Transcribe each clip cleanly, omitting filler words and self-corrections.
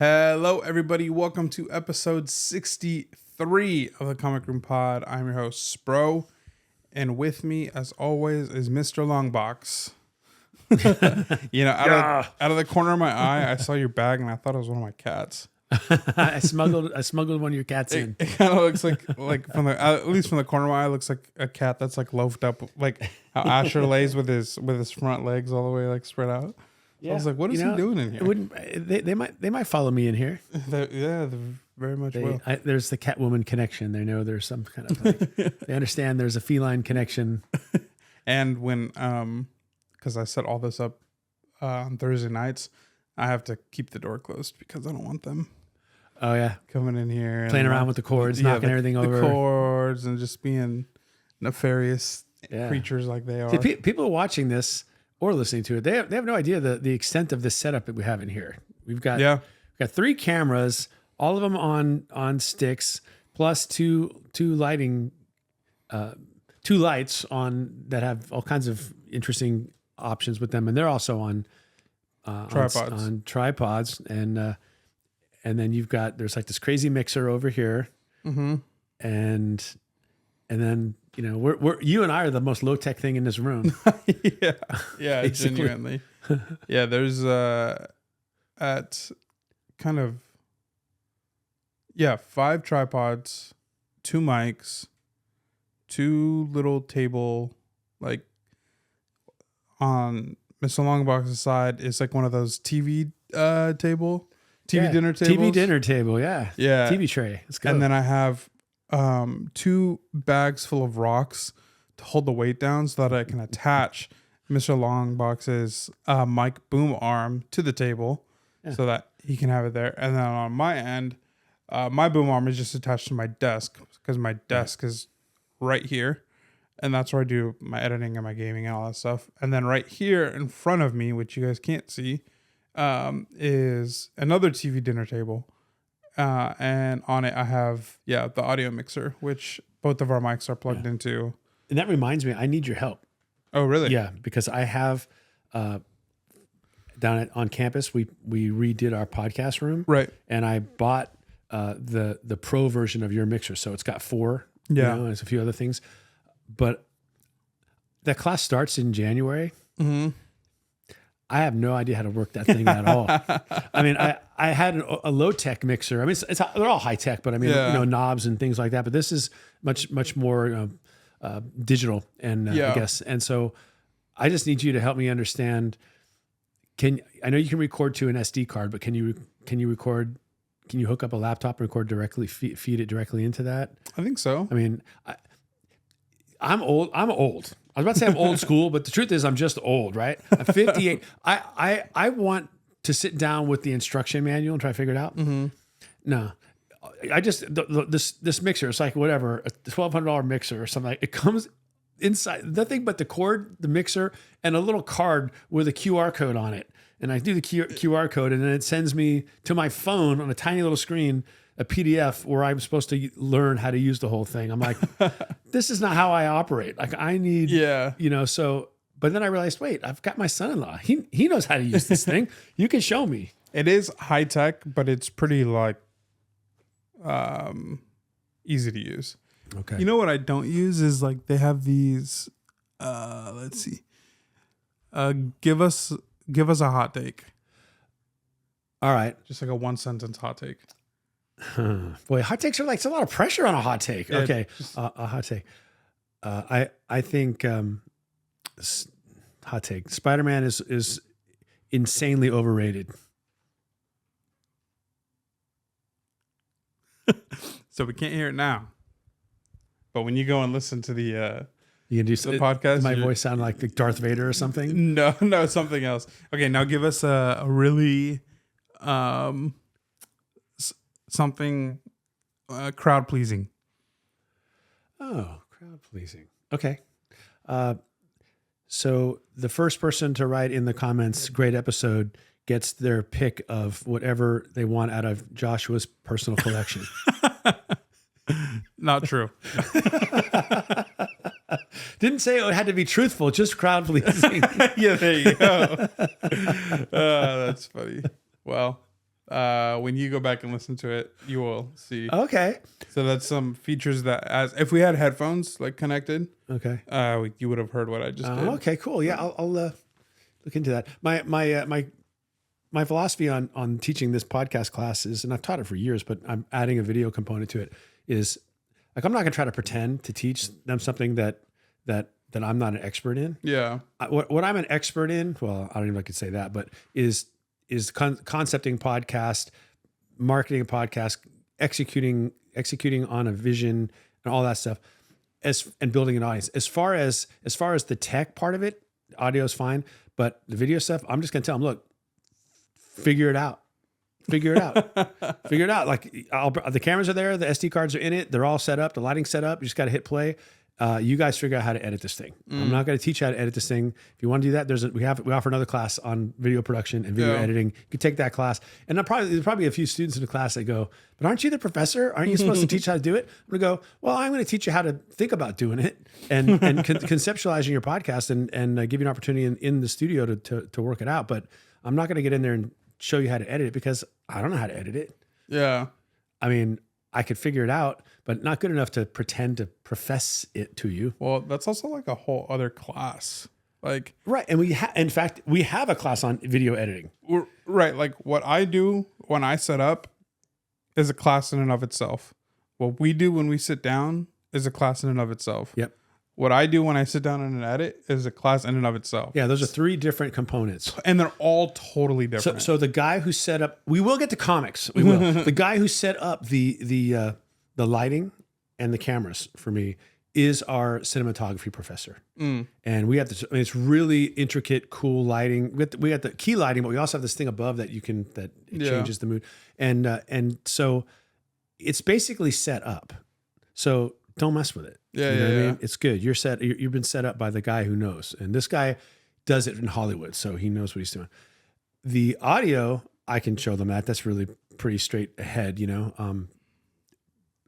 Hello, everybody. Welcome to episode 63 of the Comic Room Pod. I'm your host, Spro. And with me, as always, is Mr. Longbox. Out of the corner of my eye, I saw your bag and I thought it was one of my cats. I smuggled one of your cats in. It kind of looks like from the at least from the corner of my eye, it looks like a cat that's like loafed up, like how Asher lays with his front legs all the way like spread out. So I was like, what is he doing in here? They might follow me in here. They very much will. There's the Catwoman connection. They know there's some kind of they understand there's a feline connection. And when because I set all this up on Thursday nights, I have to keep the door closed because I don't want them. Oh yeah, coming in here, playing around with the cords, knocking everything over, the cords, and just being nefarious creatures like they are. See, people watching this or listening to it, they have no idea the extent of this setup that we have in here. We've got 3 cameras, all of them on sticks, plus two lighting, 2 lights on that have all kinds of interesting options with them, and they're also on tripods, and then there's like this crazy mixer over here, and then you and I are the most low tech thing in this room. yeah, genuinely. Yeah, there's at kind of 5 tripods, 2 mics, 2 little table, like on Mr. Longbox's side is like one of those TV dinner tables. TV dinner table, yeah. TV tray. Let's go. And then I have 2 bags full of rocks to hold the weight down so that I can attach Mr. Longbox's mic boom arm to the table so that he can have it there. And then on my end, my boom arm is just attached to my desk because my desk is right here. And that's where I do my editing and my gaming and all that stuff. And then right here in front of me, which you guys can't see, is another TV dinner table. And on it, I have, the audio mixer, which both of our mics are plugged into. And that reminds me, I need your help. Oh, really? Yeah, because I have, on campus, we redid our podcast room. Right. And I bought the pro version of your mixer. So it's got 4, and there's a few other things. But that class starts in January. Mm-hmm. I have no idea how to work that thing at all. I mean, I had a low tech mixer. I mean, they're all high tech, but I mean, knobs and things like that. But this is much more digital, and I guess. And so, I just need you to help me understand. I know you can record to an SD card, but can you record? Can you hook up a laptop and record directly? Feed it directly into that? I think so. I mean, I'm old. I was about to say I'm old school, but the truth is I'm just old, right? I'm 58. I want to sit down with the instruction manual and try to figure it out. Mm-hmm. No, I just, this mixer, it's like whatever, a $1,200 mixer or something. It comes inside, nothing but the cord, the mixer, and a little card with a QR code on it. And I do the QR code, and then it sends me to my phone on a tiny little screen, a PDF where I'm supposed to learn how to use the whole thing. I'm like, this is not how I operate. Like I need, so, but then I realized, wait, I've got my son-in-law. He knows how to use this thing. You can show me. It is high tech, but it's pretty like, easy to use. Okay. You know what I don't use is like, they have these, let's see, give us a hot take. All right. Just like a 1-sentence hot take. Boy, hot takes are like, it's a lot of pressure on a hot take. Okay. A hot take. I think, hot take. Spider-Man is insanely overrated. So we can't hear it now, but when you go and listen to the podcast, does my voice sound like the Darth Vader or something? No, something else. Okay, now give us a really something crowd pleasing. Oh, crowd pleasing. Okay. So the first person to write in the comments, great episode, gets their pick of whatever they want out of Joshua's personal collection. Not true. Didn't say it had to be truthful, just crowd pleasing. Yeah, there you go. That's funny. Well, When you go back and listen to it, you will see. Okay. So that's some features that, as if we had headphones like connected, Okay. you would have heard what I just did. Okay. Cool. Yeah. I'll look into that. My philosophy on teaching this podcast class is, and I've taught it for years, but I'm adding a video component to it, is like, I'm not going to try to pretend to teach them something that I'm not an expert in. Yeah. What I'm an expert in, well, I don't even know if I could say that, but is concepting podcast, marketing a podcast, executing on a vision and all that stuff, and building an audience. As far as the tech part of it, audio is fine, but the video stuff, I'm just going to tell them, look, figure it out. Figure it out. Like, the cameras are there, the SD cards are in it, they're all set up, the lighting's set up. You just got to hit play. You guys figure out how to edit this thing. I'm not going to teach you how to edit this thing. If you want to do that, we offer another class on video production and video editing. You can take that class. And there's probably a few students in the class that go, but aren't you the professor? Aren't you supposed to teach how to do it? I'm going to go, well, I'm going to teach you how to think about doing it and conceptualizing your podcast and give you an opportunity in the studio to work it out. But I'm not going to get in there and show you how to edit it because I don't know how to edit it. Yeah. I mean, I could figure it out, but not good enough to pretend to profess it to you. Well, that's also like a whole other class. Like, right. And in fact, we have a class on video editing. Right. Like, what I do when I set up is a class in and of itself. What we do when we sit down is a class in and of itself. Yep. What I do when I sit down and edit is a class in and of itself. Yeah, those are 3 different components. And they're all totally different. So the guy who set up, we will get to comics. We will. The guy who set up the lighting and the cameras for me is our cinematography professor. And we have this, I mean, it's really intricate, cool lighting. We got the key lighting, but we also have this thing above that it changes the mood. And so it's basically set up. So don't mess with it. Yeah, you know yeah, what I yeah. mean? It's good. You've been set up by the guy who knows. And this guy does it in Hollywood, so he knows what he's doing. The audio, I can show them that. That's really pretty straight ahead, you know.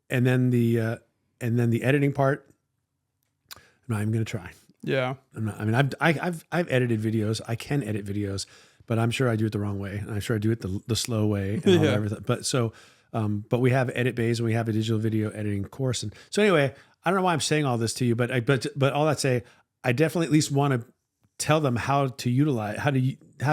And then the editing part, I'm not even going to try. Yeah. I'm not. I mean, I've edited videos. I can edit videos, but I'm sure I do it the wrong way, and I'm sure I do it the slow way and all everything. But we have edit bays and we have a digital video editing course. And so anyway, I don't know why I'm saying all this to you, but all that say, I definitely at least want to tell them how to utilize, how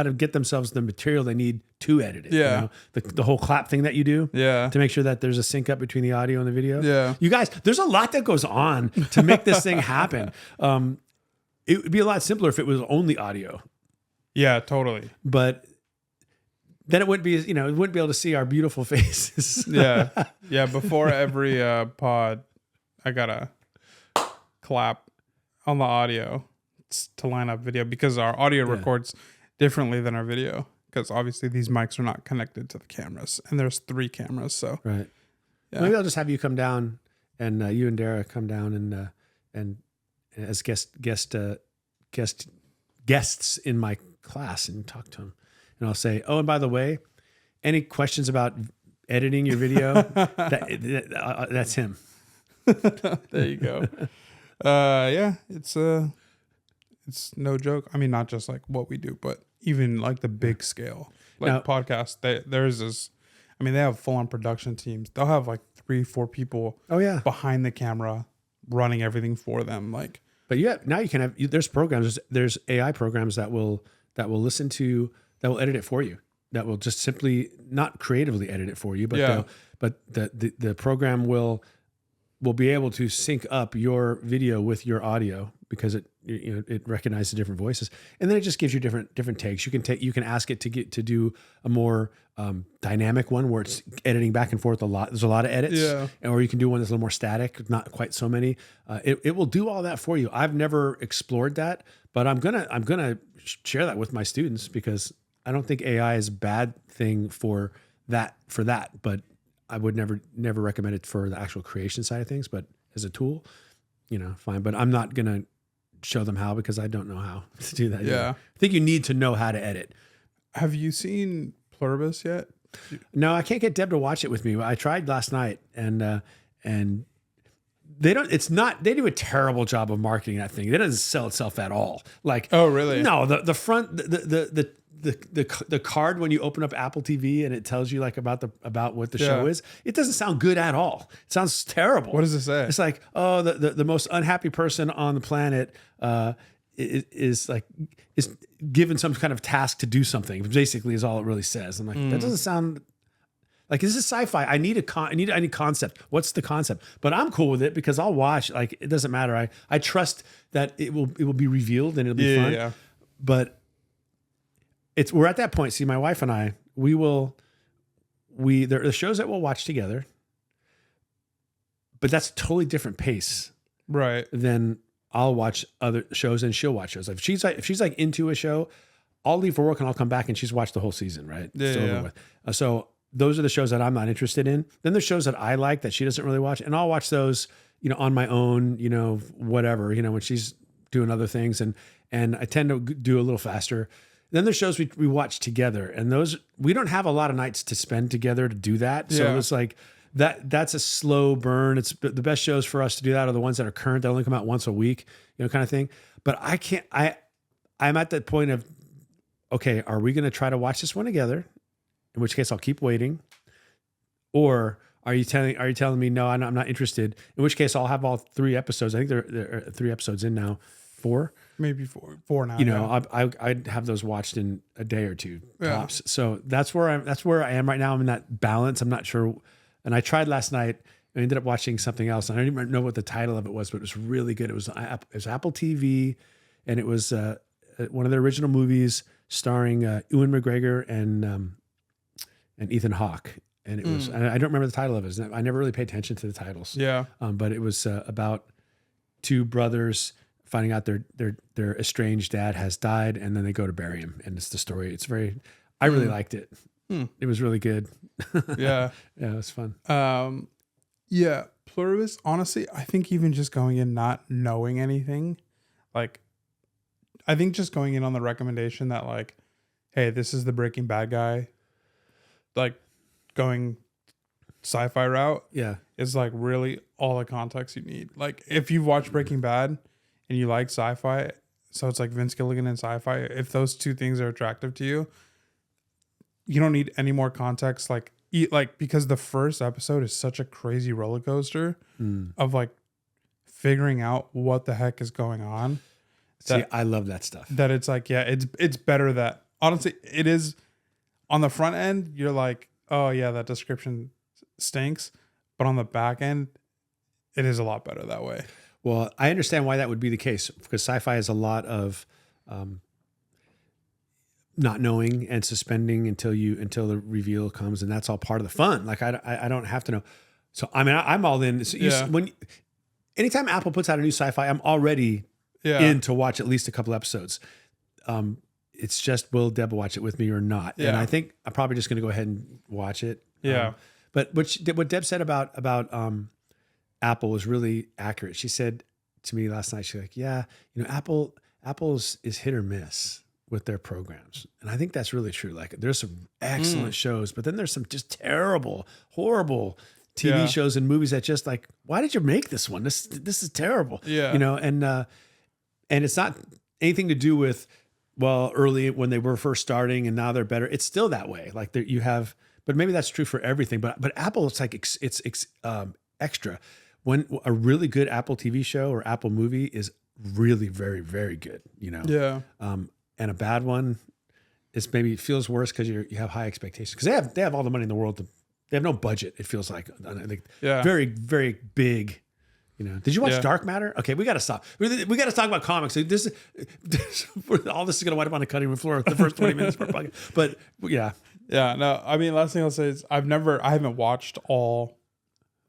to get themselves the material they need to edit it. Yeah. You know? The whole clap thing that you do. Yeah. To make sure that there's a sync up between the audio and the video. Yeah. You guys, there's a lot that goes on to make this thing happen. It would be a lot simpler if it was only audio. Yeah, totally. But then it wouldn't be, it wouldn't be able to see our beautiful faces. Yeah. Yeah. Before every pod, I gotta clap on the audio to line up video because our audio records differently than our video. Because obviously these mics are not connected to the cameras, and there's 3 cameras. So right. Yeah. Maybe I'll just have you come down, and you and Dara come down and as guests in my class and talk to them. And I'll say, oh, and by the way, any questions about editing your video? That's him. There you go. Yeah, it's no joke. I mean, not just like what we do, but even like the big scale, like now, podcasts. Theirs is, I mean, they have full on production teams. They'll have like 3-4 people. Oh yeah, behind the camera, running everything for them. Like, but now you can have. There's programs. There's AI programs that will listen to, that will edit it for you. That will just simply not creatively edit it for you, but the program will be able to sync up your video with your audio because it recognizes different voices, and then it just gives you different takes. You can ask it to do a more dynamic one where it's editing back and forth a lot. There's a lot of edits, or you can do one that's a little more static, not quite so many. It will do all that for you. I've never explored that, but I'm gonna share that with my students because I don't think AI is a bad thing for that, but I would never recommend it for the actual creation side of things, but as a tool, fine. But I'm not going to show them how because I don't know how to do that. Yeah. I think you need to know how to edit. Have you seen Pluribus yet? No, I can't get Deb to watch it with me. I tried last night and they do a terrible job of marketing that thing. It doesn't sell itself at all. Like, oh really? No, the front, the card when you open up Apple TV and it tells you like about what the show is. It doesn't sound good at all. It sounds terrible. What does it say? It's like, oh, the most unhappy person on the planet is given some kind of task to do something. Basically, is all it really says. I'm like, that doesn't sound like, this is sci-fi. I need concept. What's the concept? But I'm cool with it because I'll watch. Like, it doesn't matter. I trust that it will be revealed and it'll be fun. Yeah. But we're at that point. See, my wife and I, there are shows that we'll watch together, but that's a totally different pace, Right. than I'll watch other shows and she'll watch shows. If she's like into a show, I'll leave for work and I'll come back and she's watched the whole season. Right. Yeah. It's over with. So those are the shows that I'm not interested in. Then there's shows that I like that she doesn't really watch, and I'll watch those, on my own, whatever, when she's doing other things, and I tend to do a little faster. Then there's shows we watch together, and those, we don't have a lot of nights to spend together to do that. So it's like that's a slow burn. It's the best shows for us to do that are the ones that are current, that only come out once a week, kind of thing. But I'm at that point of, okay, are we going to try to watch this one together? In which case I'll keep waiting. Or are you telling me, no, I'm not interested? In which case I'll have all 3 episodes. I think there are 3 episodes in now. 4, maybe 4 now. I'd have those watched in a day or 2 tops. So that's where I am right now. I'm in that balance. I'm not sure. And I tried last night. I ended up watching something else. And I didn't even know what the title of it was, but it was really good. It was Apple TV, and it was one of the original movies starring Ewan McGregor and Ethan Hawke. And it was, and I don't remember the title of it. I never really paid attention to the titles. Yeah. But it was about 2 brothers finding out their estranged dad has died, and then they go to bury him. And it's the story. It's I really liked it. It was really good. Yeah. Yeah, it was fun. Yeah. Pluribus, honestly, I think even just going in not knowing anything, like, I think just going in on the recommendation that, like, hey, this is the Breaking Bad guy, like, going sci-fi route, is like really all the context you need. Like, if you've watched Breaking Bad and you like sci-fi, so it's like Vince Gilligan and sci-fi, if those 2 things are attractive to you, you don't need any more context. Like, because the first episode is such a crazy roller coaster of like figuring out what the heck is going on. See, I love that stuff. That it's like, yeah, it's better that, honestly, it is on the front end, you're like, oh yeah, that description stinks. But on the back end, it is a lot better that way. Well, I understand why that would be the case, because sci-fi has a lot of not knowing and suspending until the reveal comes, and that's all part of the fun. Like, I don't have to know. So I mean, I'm all in. So anytime Apple puts out a new sci-fi, I'm already in to watch at least a couple episodes. It's just, will Deb watch it with me or not? Yeah. And I think I'm probably just going to go ahead and watch it. Yeah. But what Deb said about Apple was really accurate. She said to me last night, she's like, yeah, Apple's is hit or miss with their programs. And I think that's really true. Like, there's some excellent shows, but then there's some just terrible, horrible TV shows and movies that just like, why did you make this one? This is terrible. Yeah. And it's not anything to do with, well, early when they were first starting and now they're better. It's still that way. Like, you have, but maybe that's true for everything. But Apple, it's like it's extra. When a really good Apple TV show or Apple movie is really very, very good, Yeah. And a bad one is maybe feels worse because you have high expectations, because they have all the money in the world. They have no budget. It feels like very, very big. Did you watch Dark Matter? Okay, we got to stop. We got to talk about comics. All this is going to wind up on the cutting room floor the first 20 minutes. But yeah. Yeah. No, I mean, last thing I'll say is I haven't watched all.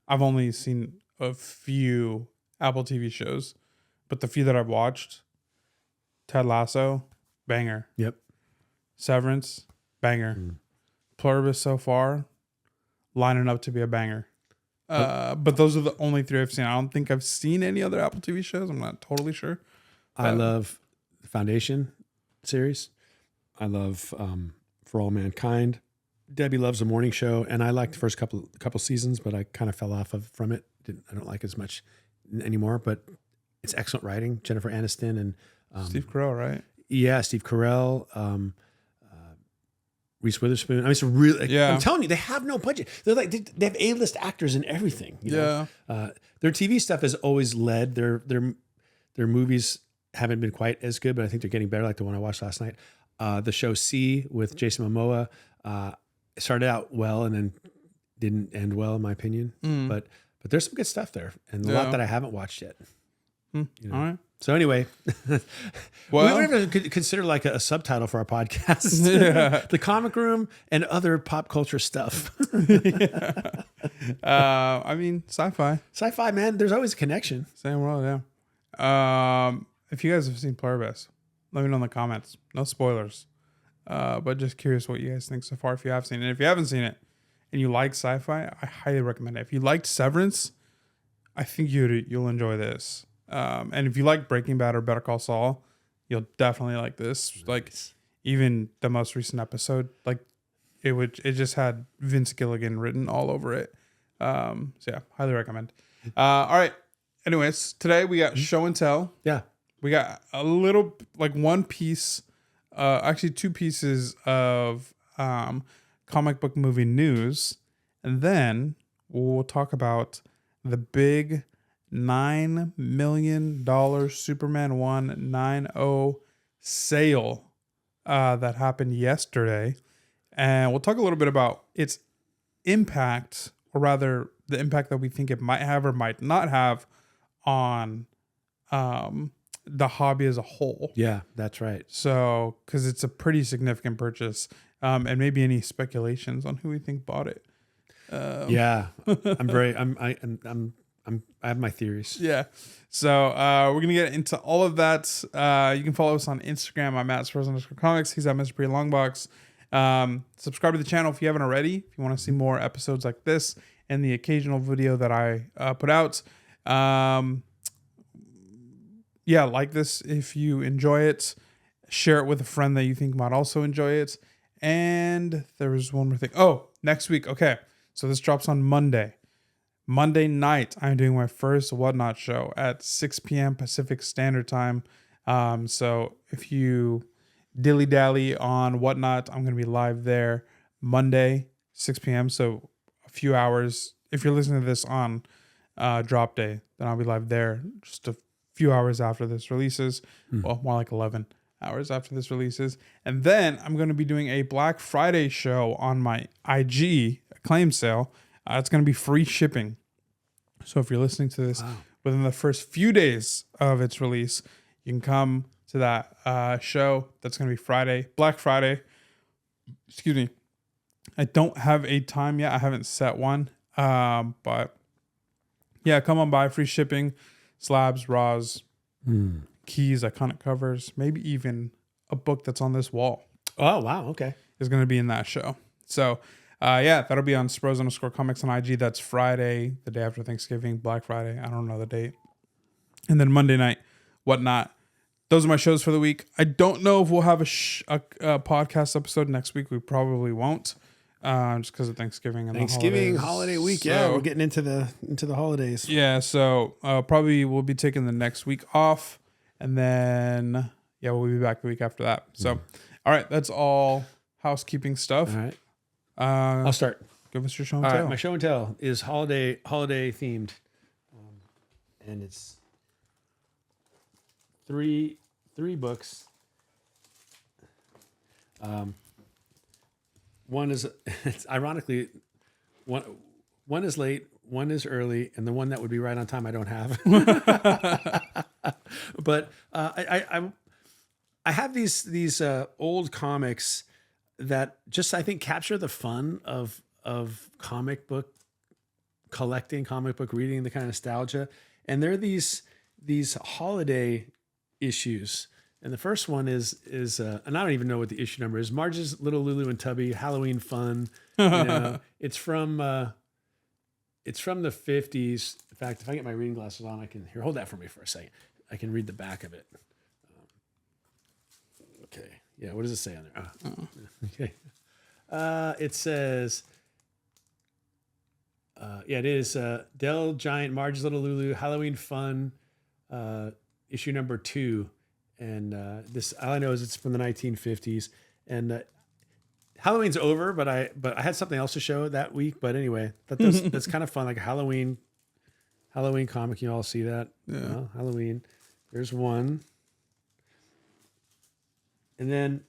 I've only seen a few Apple TV shows, but the few that I've watched, Ted Lasso, banger. Yep. Severance, banger. Pluribus so far, lining up to be a banger. But those are the only 3 I've seen. I don't think I've seen any other Apple TV shows. I'm not totally sure. I love the Foundation series. I love For All Mankind. Debbie loves The Morning Show, and I liked the first couple seasons, but I kind of fell off from it. I don't like it as much anymore, but it's excellent writing. Jennifer Aniston and Steve Carell, right? Yeah, Steve Carell. Reese Witherspoon. I mean, it's really. Yeah. I'm telling you, they have no budget. They're like they have A-list actors in everything. You know? Their TV stuff has always led. Their movies haven't been quite as good, but I think they're getting better. Like the one I watched last night, the show C with Jason Momoa. It started out well and then didn't end well, in my opinion. But there's some good stuff there, and a lot that I haven't watched yet. You know? All right. So anyway, well, we would have to consider like a subtitle for our podcast: the comic room and other pop culture stuff. I mean, sci-fi, man. There's always a connection. Same world, yeah. If you guys have seen Pluribus, let me know in the comments. No spoilers, but just curious what you guys think so far. If you have seen it, if you haven't seen it, and you like sci-fi, I highly recommend it. If you liked Severance, I think you'll enjoy this. And if you like Breaking Bad or Better Call Saul, you'll definitely like this. Nice. Like even the most recent episode, like it just had Vince Gilligan written all over it. So yeah, highly recommend. All right. Anyways, today we got show and tell. Yeah. We got a little, like one piece, actually two pieces of comic book movie news. And then we'll talk about the big $9 million Superman 190 sale that happened yesterday. And we'll talk a little bit about its impact, or rather the impact that we think it might have or might not have on the hobby as a whole. Yeah, that's right. So, because it's a pretty significant purchase, and maybe any speculations on who we think bought it. Yeah, I have my theories. Yeah. So we're gonna get into all of that. You can follow us on Instagram. I'm at @Spurs_Comics. He's at Mr. Pretty Longbox. Subscribe to the channel if you haven't already. If you want to see more episodes like this and the occasional video that I put out. Yeah, like this if you enjoy it. Share it with a friend that you think might also enjoy it. And there was one more thing. Oh, next week. Okay. So this drops on Monday. Monday night, I'm doing my first Whatnot show at 6 p.m. Pacific Standard Time. So if you dilly-dally on Whatnot, I'm going to be live there Monday, 6 p.m. So a few hours. If you're listening to this on drop day, then I'll be live there just a few hours after this releases. Well, more like 11 hours after this releases. And then I'm going to be doing a Black Friday show on my IG Acclaim sale. It's going to be free shipping. So if you're listening to this within the first few days of its release, you can come to that show. That's going to be Friday, Black Friday. Excuse me. I don't have a time yet. I haven't set one. But yeah, come on by. Free shipping, slabs, raws, keys, iconic covers, maybe even a book that's on this wall. Oh, wow. Okay. Is going to be in that show. So yeah, that'll be on Spurs_Comics on IG. That's Friday, the day after Thanksgiving, Black Friday. I don't know the date. And then Monday night, Whatnot. Those are my shows for the week. I don't know if we'll have a podcast episode next week. We probably won't, just because of Thanksgiving and Thanksgiving the holiday week. Yeah, we're getting into the holidays. Yeah, so probably we'll be taking the next week off, and then yeah, we'll be back the week after that. So, all right, that's all housekeeping stuff. All right. I'll start. Give us your show and All tell. right, my show and tell is holiday themed, and it's three books. One is it's ironically one is late, one is early, and the one that would be right on time I don't have. But I have these old comics that just I think capture the fun of comic book collecting, comic book reading, the kind of nostalgia. And they're these holiday issues. And the first one is and I don't even know what the issue number is. Marge's Little Lulu and Tubby Halloween Fun. You know, it's from the 50s. In fact, if I get my reading glasses on, I can here. Hold that for me for a second. I can read the back of it. Okay. Yeah. What does it say on there? Okay. It says, it is Dell Giant, Marge's Little Lulu, Halloween Fun, issue number 2. And this, all I know is it's from the 1950s. And Halloween's over, but I had something else to show that week. But anyway, that's kind of fun, like a Halloween comic. You all see that? Yeah. Well, Halloween. There's one, and then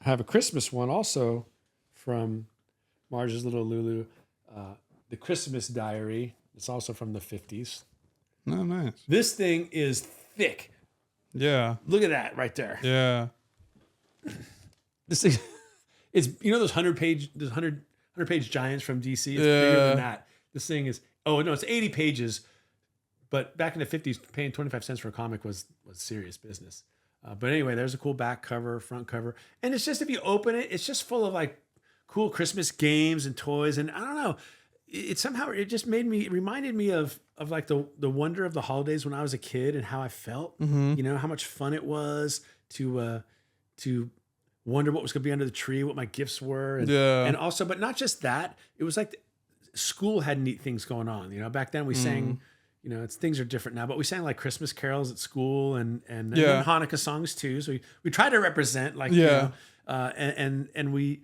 I have a Christmas one also from Marge's Little Lulu, the Christmas Diary. It's also from the 50s. Oh, nice. This thing is thick. Yeah. Look at that right there. Yeah. This thing, it's those 100-page giants from DC. It's bigger than that. This thing is it's 80 pages, but back in the 50s, paying 25 cents for a comic was serious business. But anyway, there's a cool back cover, front cover, and it's just, if you open it, it's just full of like cool Christmas games and toys, and I don't know. It just reminded me of like the wonder of the holidays when I was a kid and how I felt. Mm-hmm. How much fun it was to wonder what was going to be under the tree, what my gifts were, and also, but not just that. It was like school had neat things going on. Back then we sang. Things are different now, but we sang like Christmas carols at school and Hanukkah songs too. So we try to represent like and we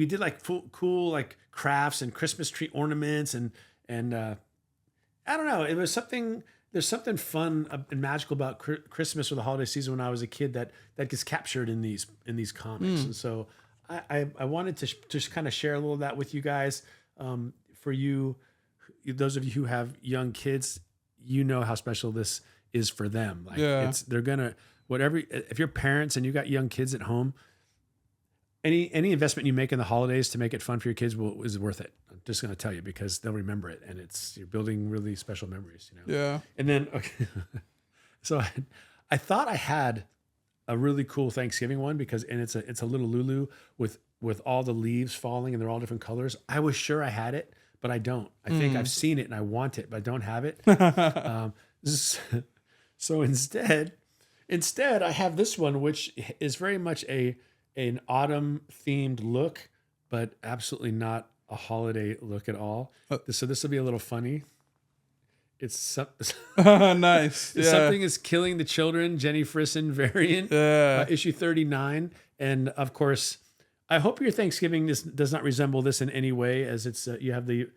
did like cool like crafts and Christmas tree ornaments and I don't know. It was something. There's something fun and magical about Christmas or the holiday season when I was a kid that gets captured in these comics. And so I wanted to just kind of share a little of that with you guys. For you, those of you who have young kids, how special this is for them. Like they're gonna if you're parents and you got young kids at home. Any investment you make in the holidays to make it fun for your kids is worth it. I'm just going to tell you, because they'll remember it, and you're building really special memories. Yeah. And then so I thought I had a really cool Thanksgiving one because it's a little Lulu with all the leaves falling and they're all different colors. I was sure I had it, but I don't. I think I've seen it and I want it, but I don't have it. So instead I have this one, which is very much an autumn themed look, but absolutely not a holiday look at all. So this will be a little funny. It's nice. Yeah. Something is Killing the Children, Jenny Frisson variant, issue 39. And of course, I hope your Thanksgiving does not resemble this in any way, as it's you have the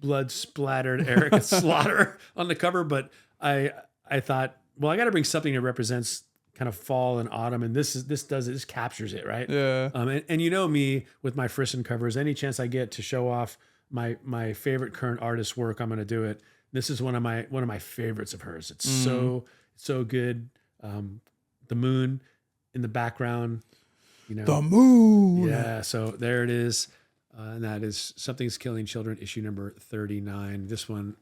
blood splattered Eric Slaughter on the cover. But I thought, well, I got to bring something that represents kind of fall and autumn, and this captures it, right? Yeah. And me with my Frisson covers, any chance I get to show off my favorite current artist's work, I'm going to do it. This is one of my favorites of hers. It's so good. The moon in the background, the moon. Yeah. So there it is, and that is Something's Killing Children, issue number 39. This one.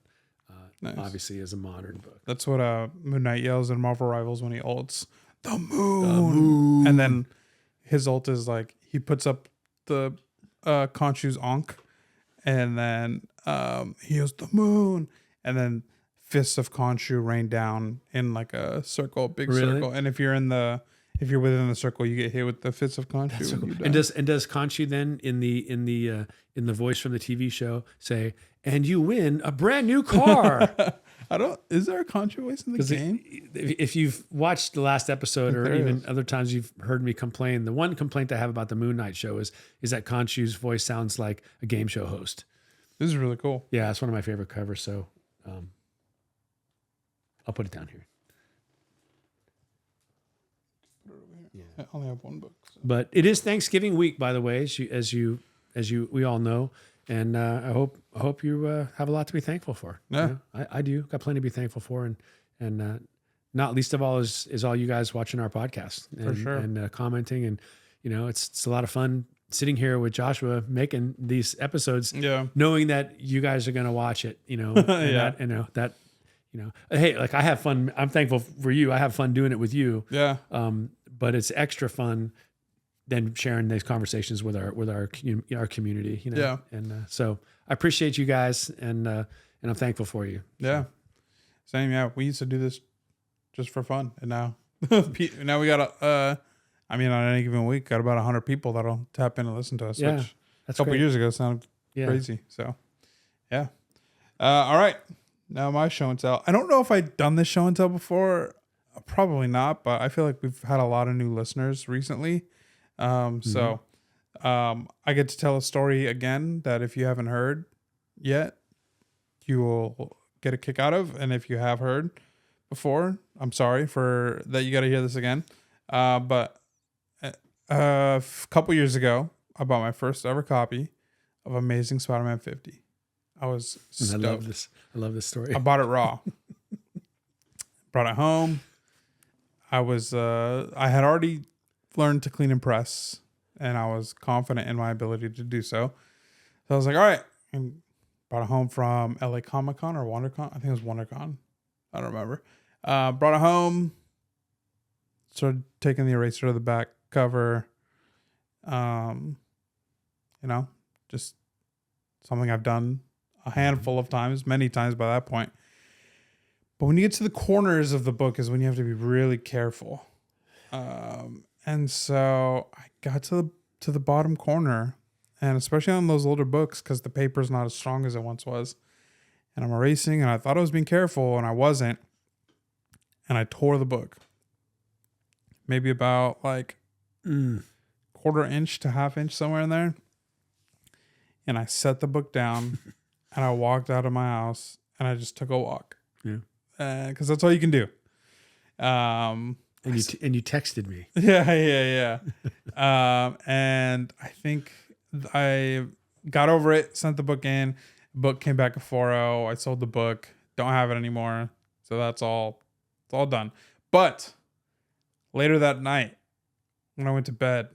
Nice. Obviously is a modern book. That's what Moon Knight yells in Marvel Rivals when he ults. The moon. And then his ult is like, he puts up the Khonshu's Ankh, and then he goes, the moon. And then fists of Khonshu rain down in like a circle, big circle. And if you're within the circle, you get hit with the fists of Khonshu. So cool. And does Khonshu then in the voice from the TV show say, and you win a brand new car? Is there a Khonshu voice in the game? If you've watched the last episode or even other times you've heard me complain, the one complaint I have about the Moon Knight show is that Khonshu's voice sounds like a game show host. This is really cool. Yeah, it's one of my favorite covers. So I'll put it down here. Yeah. I only have one book. So. But it is Thanksgiving week, by the way, as we all know. And I hope you have a lot to be thankful for. Yeah, I do. Got plenty to be thankful for, and not least of all is all you guys watching our podcast and, for sure, and commenting, and it's a lot of fun sitting here with Joshua making these episodes, knowing that you guys are going to watch it. Hey, like I have fun. I'm thankful for you. I have fun doing it with you. Yeah. But it's extra fun than sharing these conversations with our community, And so I appreciate you guys, and I'm thankful for you. Yeah, same. Yeah, we used to do this just for fun, and now we got on any given week, got about 100 people that'll tap in and listen to us. Yeah, which that's a couple years ago sounded crazy. So, yeah. All right, now my show and tell. I don't know if I've done this show and tell before. Probably not, but I feel like we've had a lot of new listeners recently. So I get to tell a story again that if you haven't heard yet, you will get a kick out of. And if you have heard before, I'm sorry for that. You got to hear this again. But a couple years ago, I bought my first ever copy of Amazing Spider-Man 50. I was stoked. I love this story. I bought it raw. Brought it home. I had already learned to clean and press, and I was confident in my ability to do so. So I was like, all right. And brought it home from LA Comic Con or WonderCon. I think it was WonderCon. I don't remember. Brought it home. Started taking the eraser to the back cover. Just something I've done a handful of times, many times by that point. But when you get to the corners of the book is when you have to be really careful. And so I got to the bottom corner, and especially on those older books, because the paper's not as strong as it once was. And I'm erasing, and I thought I was being careful, and I wasn't. And I tore the book. Maybe about like quarter inch to half inch, somewhere in there. And I set the book down, and I walked out of my house, and I just took a walk. Yeah, because that's all you can do. And you texted me. Yeah. And I think I got over it, sent the book in. Book came back at 4.0. I sold the book. Don't have it anymore. So that's all. It's all done. But later that night, when I went to bed,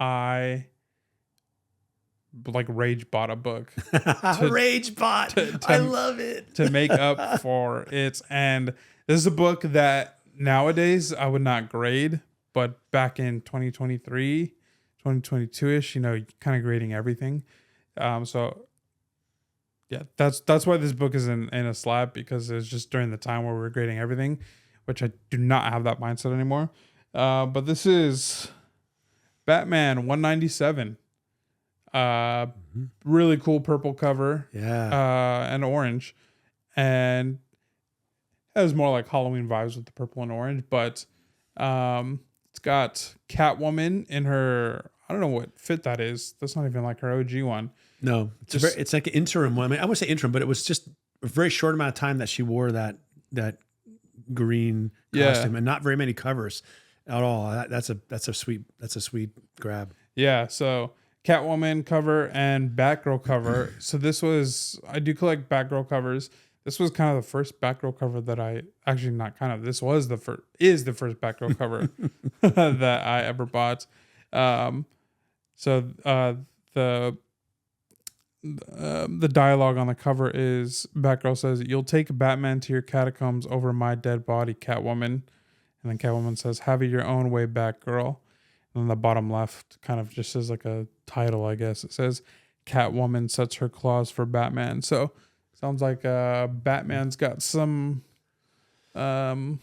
I rage bought a book. Rage bot. I love it. To make up for it. And this is a book that nowadays I would not grade, but back in 2023, 2022-ish, kind of grading everything. So yeah, that's why this book is in a slab, because it's just during the time where we were grading everything, which I do not have that mindset anymore. But this is Batman 197. Really cool purple cover. Yeah. And orange. And it was more like Halloween vibes with the purple and orange, but it's got Catwoman in her, I don't know what fit that is. That's not even like her OG one. No, it's like an interim one. I mean, I wouldn't say interim, but it was just a very short amount of time that she wore that green costume, and not very many covers at all. That's a sweet grab. Yeah. So Catwoman cover and Batgirl cover. So I do collect Batgirl covers. This was kind of the first Batgirl cover that this was the first Batgirl cover that I ever bought. The dialogue on the cover is Batgirl says, "You'll take Batman to your catacombs over my dead body, Catwoman." And then Catwoman says, "Have it your own way, Batgirl." And then the bottom left kind of just says like a title, I guess. It says, "Catwoman sets her claws for Batman." So sounds like Batman's got some of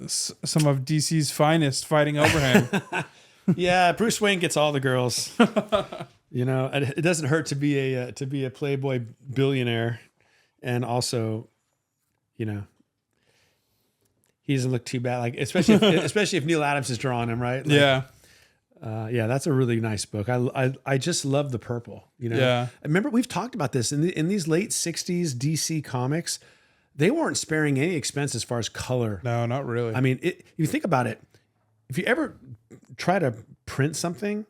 DC's finest fighting over him. Yeah, Bruce Wayne gets all the girls. It doesn't hurt to be a playboy billionaire, and also, he doesn't look too bad. Like especially if Neil Adams is drawing him, right? Like, yeah, that's a really nice book. I just love the purple. I remember we've talked about this in these late '60s DC comics. They weren't sparing any expense as far as color. No, not really. I mean, you think about it. If you ever try to print something,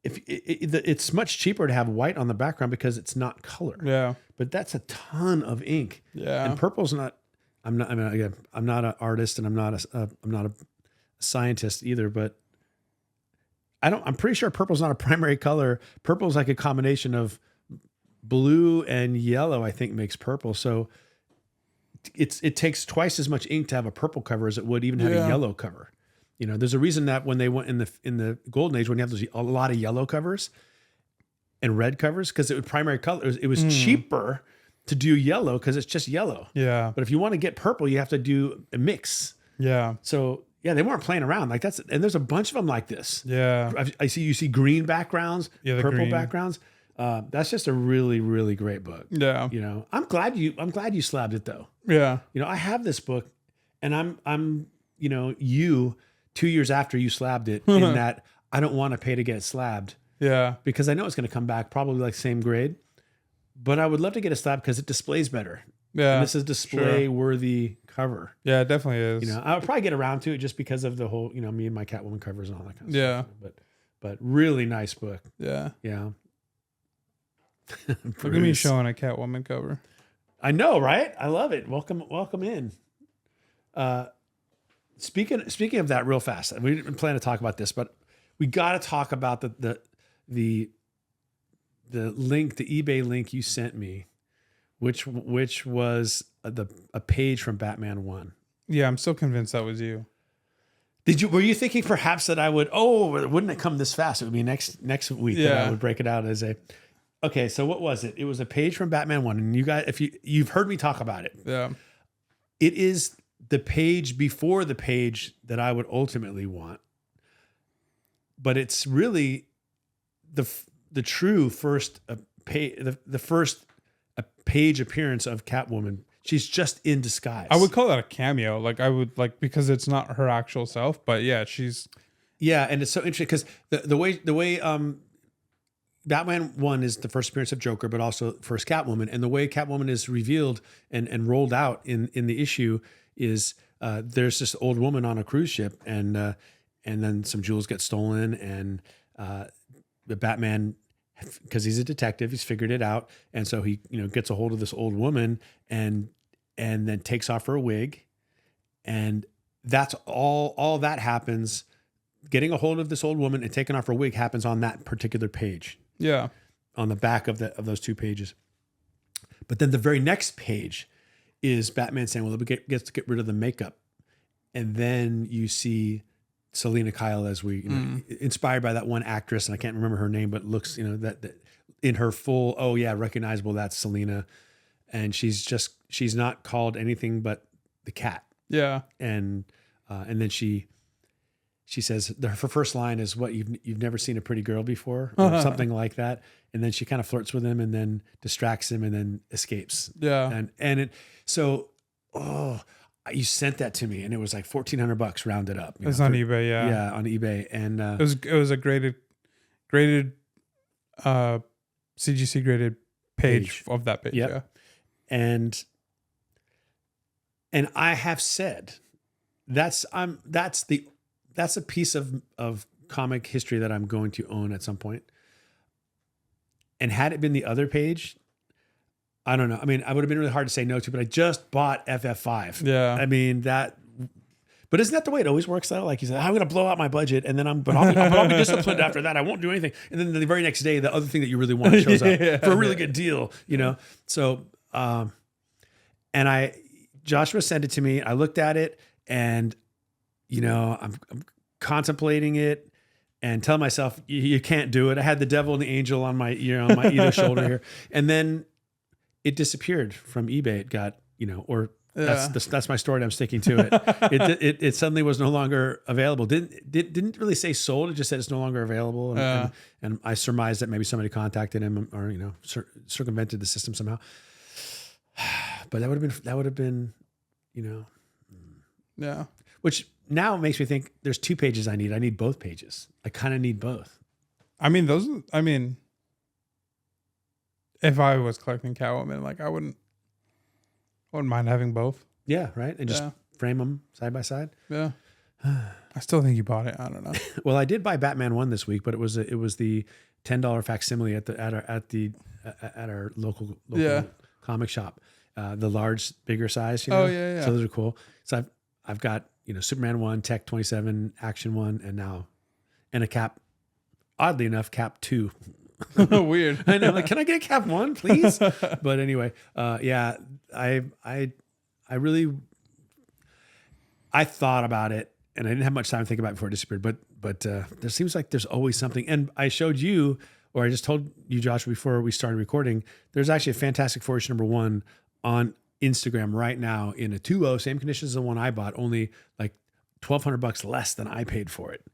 it's much cheaper to have white on the background because it's not color. Yeah, but that's a ton of ink. Yeah, and purple's not. I'm not an artist, and I'm not a scientist either. But I'm pretty sure purple's not a primary color. Purple's like a combination of blue and yellow, I think, makes purple. So it takes twice as much ink to have a purple cover as it would even have a yellow cover. There's a reason that when they went in the golden age, when you have a lot of yellow covers and red covers, because it was primary color, it was cheaper to do yellow because it's just yellow. Yeah. But if you want to get purple, you have to do a mix. Yeah. So yeah, they weren't playing around like and there's a bunch of them like this. Yeah. You see green backgrounds, purple green backgrounds. That's just a really, really great book. Yeah. I'm glad you slabbed it though. Yeah. I have this book, and I'm you 2 years after you slabbed it, in that I don't want to pay to get it slabbed Yeah. because I know it's going to come back probably like same grade, but I would love to get it slabbed because it displays better. Yeah. And this is display worthy cover. Yeah, it definitely is. You know, I'll probably get around to it just because of the whole, you know, me and my Catwoman covers and all that kind of Yeah. stuff. But really nice book. Yeah. Yeah. Look at me showing a Catwoman cover. I know, right? I love it. Welcome in. Speaking of that real fast, we didn't plan to talk about this, but we got to talk about the link, the eBay link you sent me, which was a page from Batman 1. Yeah, I'm still convinced that was you. Were you thinking perhaps that I would, wouldn't it come this fast? It would be next week that I would break it out as a, okay, so what was it? It was a page from Batman 1. And you guys, if you've heard me talk about it. Yeah. It is the page before the page that I would ultimately want. But it's really the true first page, the first page appearance of Catwoman. She's just in disguise. I would call that a cameo. Like I would because it's not her actual self, but yeah, she's. Yeah. And it's so interesting because the way Batman 1 is the first appearance of Joker, but also first Catwoman. And the way Catwoman is revealed and rolled out in the issue is there's this old woman on a cruise ship and then some jewels get stolen and the Batman, because he's a detective, he's figured it out. And so he, gets a hold of this old woman and then takes off her wig. And that's all that happens. Getting a hold of this old woman and taking off her wig happens on that particular page. Yeah. On the back of those two pages. But then the very next page is Batman saying, well, gets to get rid of the makeup. And then you see Selena Kyle as inspired by that one actress, and I can't remember her name, but looks, that in her full, recognizable, that's Selena. And she's not called anything but the cat. Yeah. And then she says her first line is, what, you've never seen a pretty girl before, or something like that. And then she kind of flirts with him and then distracts him and then escapes. Yeah. You sent that to me and it was like $1,400 rounded up. It's on eBay. Yeah. Yeah. On eBay. And it was a graded CGC graded page of that page. Yep. Yeah. And I have said that's a piece of comic history that I'm going to own at some point. And had it been the other page, I don't know. I mean, I would have been really hard to say no to, but I just bought FF5. Yeah. I mean, but isn't that the way it always works though? Like you said, I'm going to blow out my budget and then I'll be disciplined after that. I won't do anything. And then the very next day, the other thing that you really want shows up for a really good deal, So, and Joshua sent it to me. I looked at it and, I'm contemplating it and telling myself, you can't do it. I had the devil and the angel on my, on my either shoulder here. And then it disappeared from eBay. It got, that's my story. And I'm sticking to it. It suddenly was no longer available. Didn't really say sold. It just said it's no longer available. And I surmised that maybe somebody contacted him or, circumvented the system somehow. But that would have been, Yeah. Which now makes me think there's two pages I need. I need both pages. I kind of need both. I mean, if I was collecting Catwoman, I wouldn't mind having both. Yeah, right. And just frame them side by side. Yeah. I still think you bought it. I don't know. Well, I did buy Batman 1 this week, but it was the $10 facsimile at our local comic shop. The large, bigger size. Oh yeah. So those are cool. So I've got Superman 1, Tech 27, Action 1, and a Cap. Oddly enough, Cap 2. Weird. I know. Can I get a Cap 1, please? But anyway, I thought about it, and I didn't have much time to think about it before it disappeared. But there seems like there's always something. And I showed you, or I just told you, Josh, before we started recording, there's actually a Fantastic Four issue #1 on Instagram right now in a 2.0, same conditions as the one I bought, only like $1,200 less than I paid for it.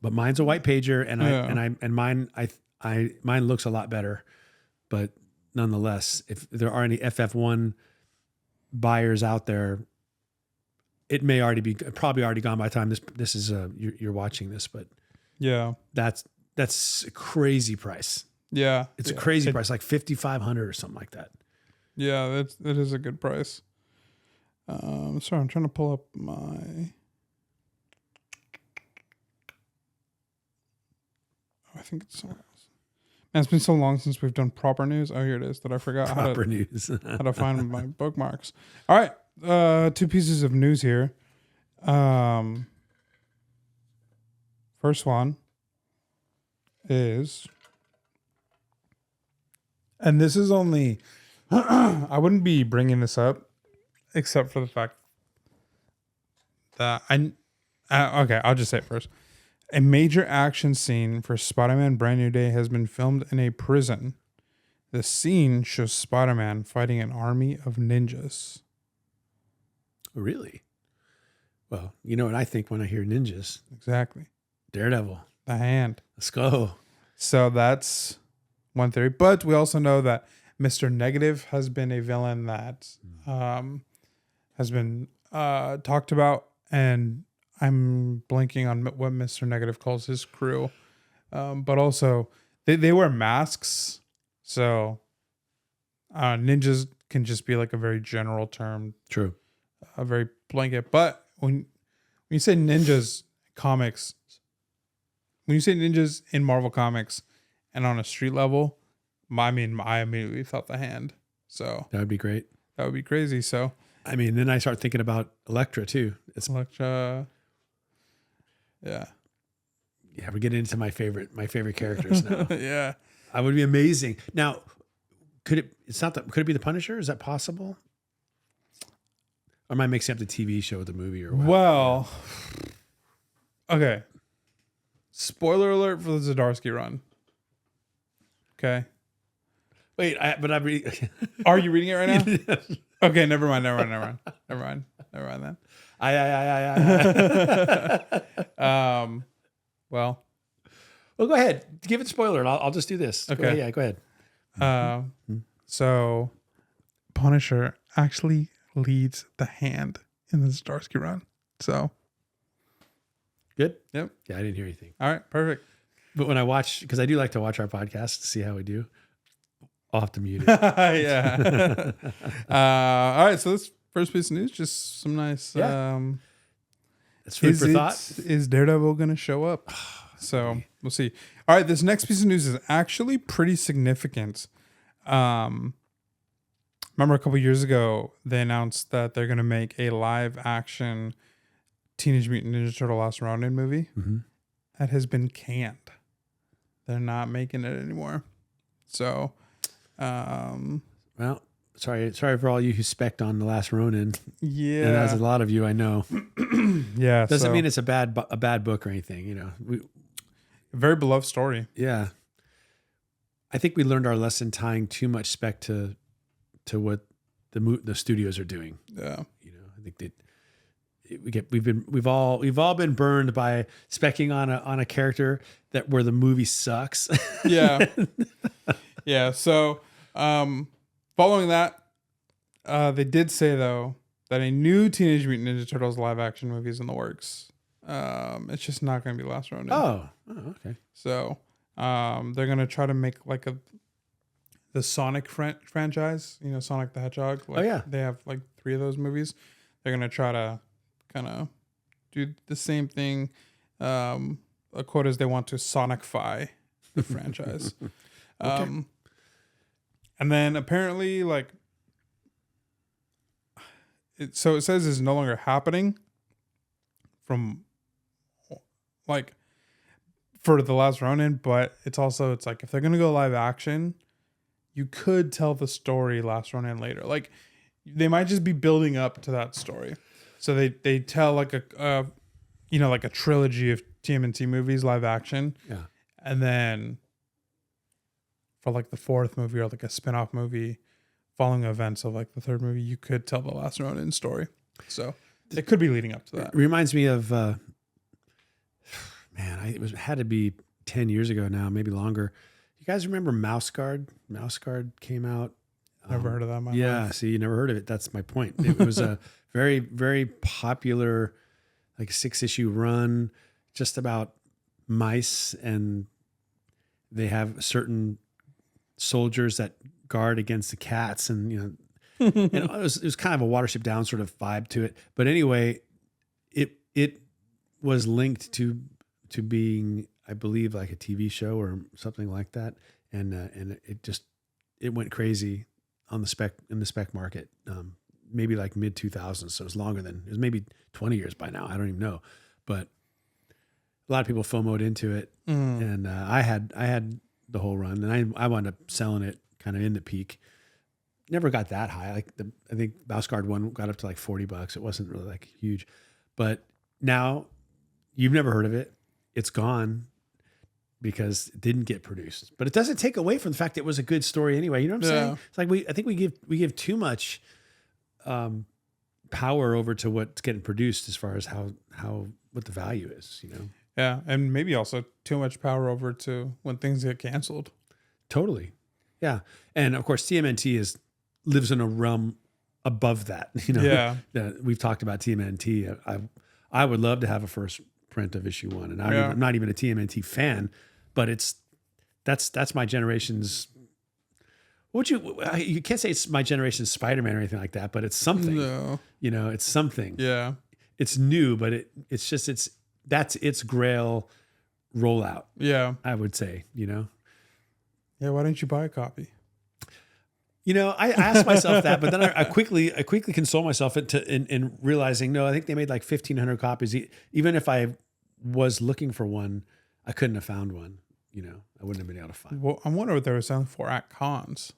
But mine's a white pager, and mine looks a lot better. But nonetheless, if there are any FF1 buyers out there, it may already be probably already gone by the time this is you're watching this, but Yeah. that's a crazy price. Yeah. It's a Yeah. crazy price, like $5,500 or something like that. Yeah, that is a good price. Sorry, I'm trying to pull up my. I think it's somewhere else. Man, it's been so long since we've done proper news. Oh, here it is. That I forgot Proper news. how to find my bookmarks. All right, two pieces of news here. First one is, and this is only. I wouldn't be bringing this up, except for the fact that okay, I'll just say it first. A major action scene for Spider-Man Brand New Day has been filmed in a prison. The scene shows Spider-Man fighting an army of ninjas. Really? Well, you know what I think when I hear ninjas? Exactly. Daredevil. The Hand. Let's go. So that's one theory. But we also know that Mr. Negative has been a villain that has been talked about, and I'm blanking on what Mr. Negative calls his crew. But also, they wear masks, so ninjas can just be like a very general term. True. A very blanket. But when you say ninjas comics, when you say ninjas in Marvel Comics and on a street level, I immediately thought the Hand. So That would be great. that would be crazy. So I mean, then I start thinking about Elektra too. It's Elektra. Yeah. we're getting into my favorite characters now. Yeah. I would be amazing. Now, could it be the Punisher? Is that possible? Or am I mixing up the TV show with the movie or what? Well, okay. Spoiler alert for the Zdarsky run. Okay. Wait, I'm reading. Are you reading it right now? Okay, never mind then. Well, Go ahead. Give it a spoiler and I'll just do this. Okay. Go ahead. So Punisher actually leads the Hand in the Zdarsky run. So, Good? yep. Yeah, I didn't hear anything. All right, perfect. But when I watch, because I do like to watch our podcast to see how we do, I'll have to mute it. Yeah. All right, so this first piece of news, just some nice. Yeah. It's food for thought. Is Daredevil going to show up? So we'll see. All right, this next piece of news is actually pretty significant. Remember a couple years ago, they announced that they're going to make a live action Teenage Mutant Ninja Turtle Last Ronin movie. Mm-hmm. That has been canned. They're not making it anymore. So, Well, sorry for all you who spec'd on The Last Ronin. yeah. And that's a lot of you I know. Yeah. Doesn't mean it's a bad book or anything, you know. Very beloved story. Yeah. I think we learned our lesson tying too much spec to what the studios are doing. Yeah. You know, I think that we've all been burned by specking on a character where the movie sucks. Yeah. Yeah. So, following that, they did say though that a new Teenage Mutant Ninja Turtles live action movie is in the works. It's just not going to be Last Ronin. Oh, okay. So, they're going to try to make like the Sonic franchise, you know, Sonic the Hedgehog. Like, yeah. They have like 3 of those movies. They're going to try to kind of do the same thing. A quote is they want to Sonicify the franchise. Okay. And then apparently like, so it says is no longer happening from like for the Last Ronin, but it's like if they're going to go live action, you could tell the story Last Ronin later. Like they might just be building up to that story. So they tell like a like a trilogy of TMNT movies live action. Yeah. And then for like the 4th movie or like a spin-off movie following events of like the 3rd movie, you could tell the Last Ronin story. So it could be leading up to that. It reminds me of it had to be 10 years ago now, maybe longer. You guys remember Mouse Guard? Mouse Guard came out. Never heard of that in my Yeah, life. see, you never heard of it. That's my point. It was a very, very popular, like 6-issue run, just about mice, and they have certain soldiers that guard against the cats, and and it was kind of a Watership Down sort of vibe to it. But anyway, it was linked to being, I believe, like a TV show or something like that, and it went crazy on the spec market, maybe like mid 2000s. So it was maybe 20 years by now. I don't even know, but a lot of people FOMO'd into it, and I had the whole run, and I wound up selling it kind of in the peak. Never got that high. Like I think Mouse-Guard 1 got up to like $40. It wasn't really like huge, but now you've never heard of it. It's gone because it didn't get produced, but it doesn't take away from the fact that it was a good story anyway. You know what I'm saying? It's like I think we give too much power over to what's getting produced as far as what the value is, Yeah, and maybe also too much power over to when things get canceled. Totally. Yeah. And of course TMNT lives in a realm above that, Yeah. We've talked about TMNT. I would love to have a first print of issue 1, and I'm not even a TMNT fan, but that's my generation's. You can't say it's my generation's Spider-Man or anything like that, but it's something. No. It's something. Yeah. It's new, but that's its Grail rollout. Yeah. I would say. Yeah. Why didn't you buy a copy? I asked myself that, but then I quickly console myself in realizing, no, I think they made like 1,500 copies. Even if I was looking for one, I couldn't have found one. I wouldn't have been able to find. Well, I wonder what they were selling for at cons,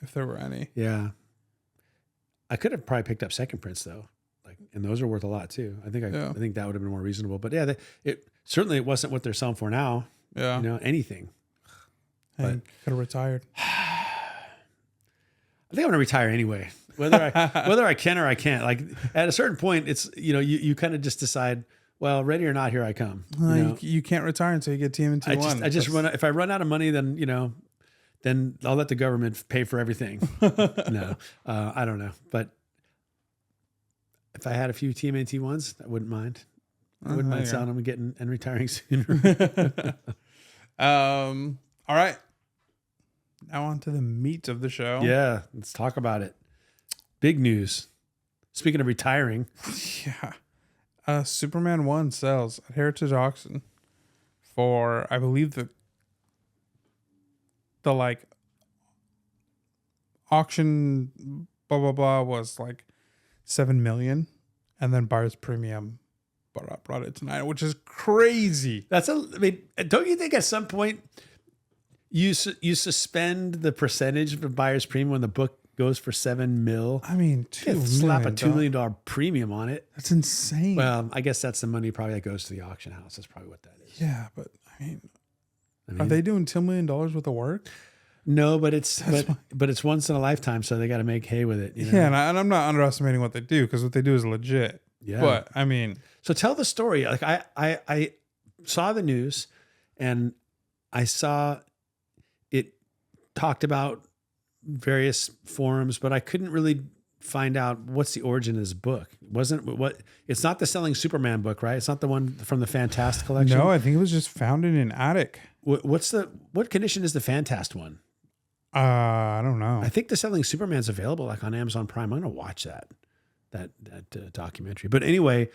if there were any. Yeah, I could have probably picked up second prints though, and those are worth a lot too. I think that would have been more reasonable. But yeah, it wasn't what they're selling for now. Yeah, anything. But could have retired. I think I'm gonna retire anyway, whether I can or I can't. Like at a certain point, it's you kind of just decide, well, ready or not, here I come. You can't retire until you get TMNT 1. I just run. If I run out of money, then then I'll let the government pay for everything. No, I don't know, but if I had a few TMNT 1s, I wouldn't mind. I wouldn't mind selling them and retiring sooner. All right. Now on to the meat of the show. Yeah, let's talk about it. Big news. Speaking of retiring. Yeah. Superman 1 sells at Heritage Auction for, I believe, the auction blah blah blah was like 7 million, and then buyer's premium brought it to 9, which is crazy. Don't you think at some point you suspend the percentage of buyer's premium when the book goes for 7 mil? I mean, slap a $2 million premium on it. That's insane. Well, I guess that's the money probably that goes to the auction house. That's probably what that is. Yeah, but I mean, are they doing $2 million worth of work? No, but it's once in a lifetime, so they got to make hay with it. Yeah, and I'm not underestimating what they do, because what they do is legit. Yeah, but I mean, so tell the story. Like I saw the news, and I saw it talked about various forums, but I couldn't really find out what's the origin of this book. It's not the Selling Superman book, right? It's not the one from the Fantast collection. No, I think it was just found in an attic. What condition is the Fantast one? I don't know. I think the Selling Superman's available like on Amazon Prime. I'm gonna watch that documentary. But anyway,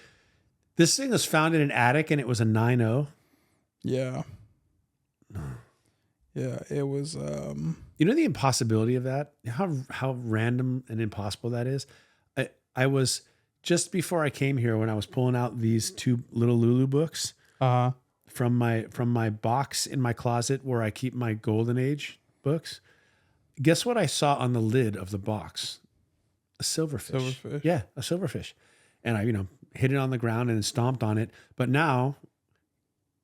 this thing was found in an attic, and it was a 9.0. Yeah. Yeah, it was. The impossibility of that. How random and impossible that is. I was just before I came here when I was pulling out these 2 little Lulu books from my box in my closet where I keep my Golden Age books. Guess what I saw on the lid of the box? A silverfish. Yeah, a silverfish. And I, hit it on the ground and then stomped on it. But now,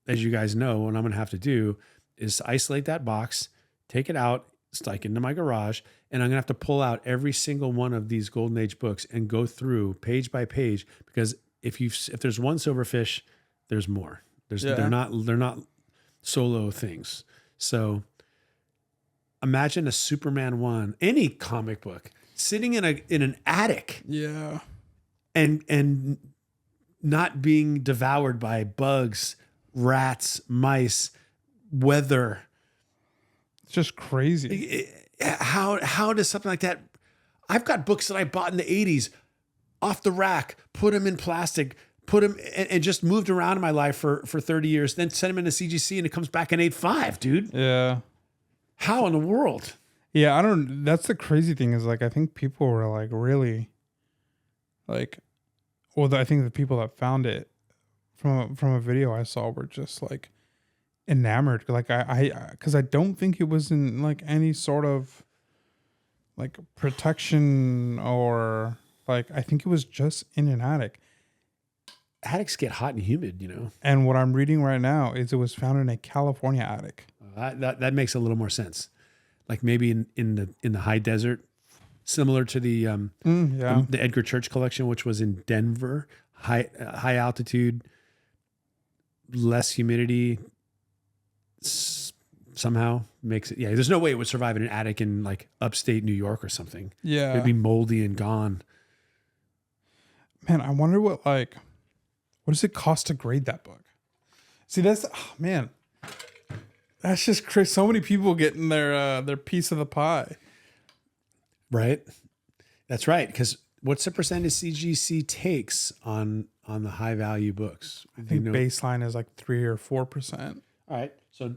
as you guys know, what I'm going to have to do is isolate that box, take it out, like into my garage, and I'm going to have to pull out every single one of these Golden Age books and go through page by page, because if there's one silverfish, there's more. They're not solo things. So imagine a Superman 1, any comic book, sitting in an attic Yeah. and not being devoured by bugs, rats, mice, weather. It's just crazy. How does something like that? I've got books that I bought in the 80s off the rack, put them in plastic, put them and just moved around in my life for 30 years, then sent them into CGC and it comes back in 8.5, dude. Yeah. How in the world? Yeah, I don't. That's the crazy thing is like I think people were like really, like, well, I think the people that found it from a video I saw were just like enamored. Like because I don't think it was in like any sort of like protection or like I think it was just in an attic. Attics get hot and humid, you know. And what I'm reading right now is it was found in a California attic. That makes a little more sense. Like maybe in the high desert, similar to the Edgar Church collection, which was in Denver, high altitude, less humidity. Somehow makes it. Yeah, there's no way it would survive in an attic in like upstate New York or something. Yeah, it'd be moldy and gone. Man, I wonder what does it cost to grade that book? See, that's that's just crazy. So many people getting their piece of the pie. Right. That's right. Because what's the percentage CGC takes on the high value books? I think baseline is like 3 or 4%. All right. So,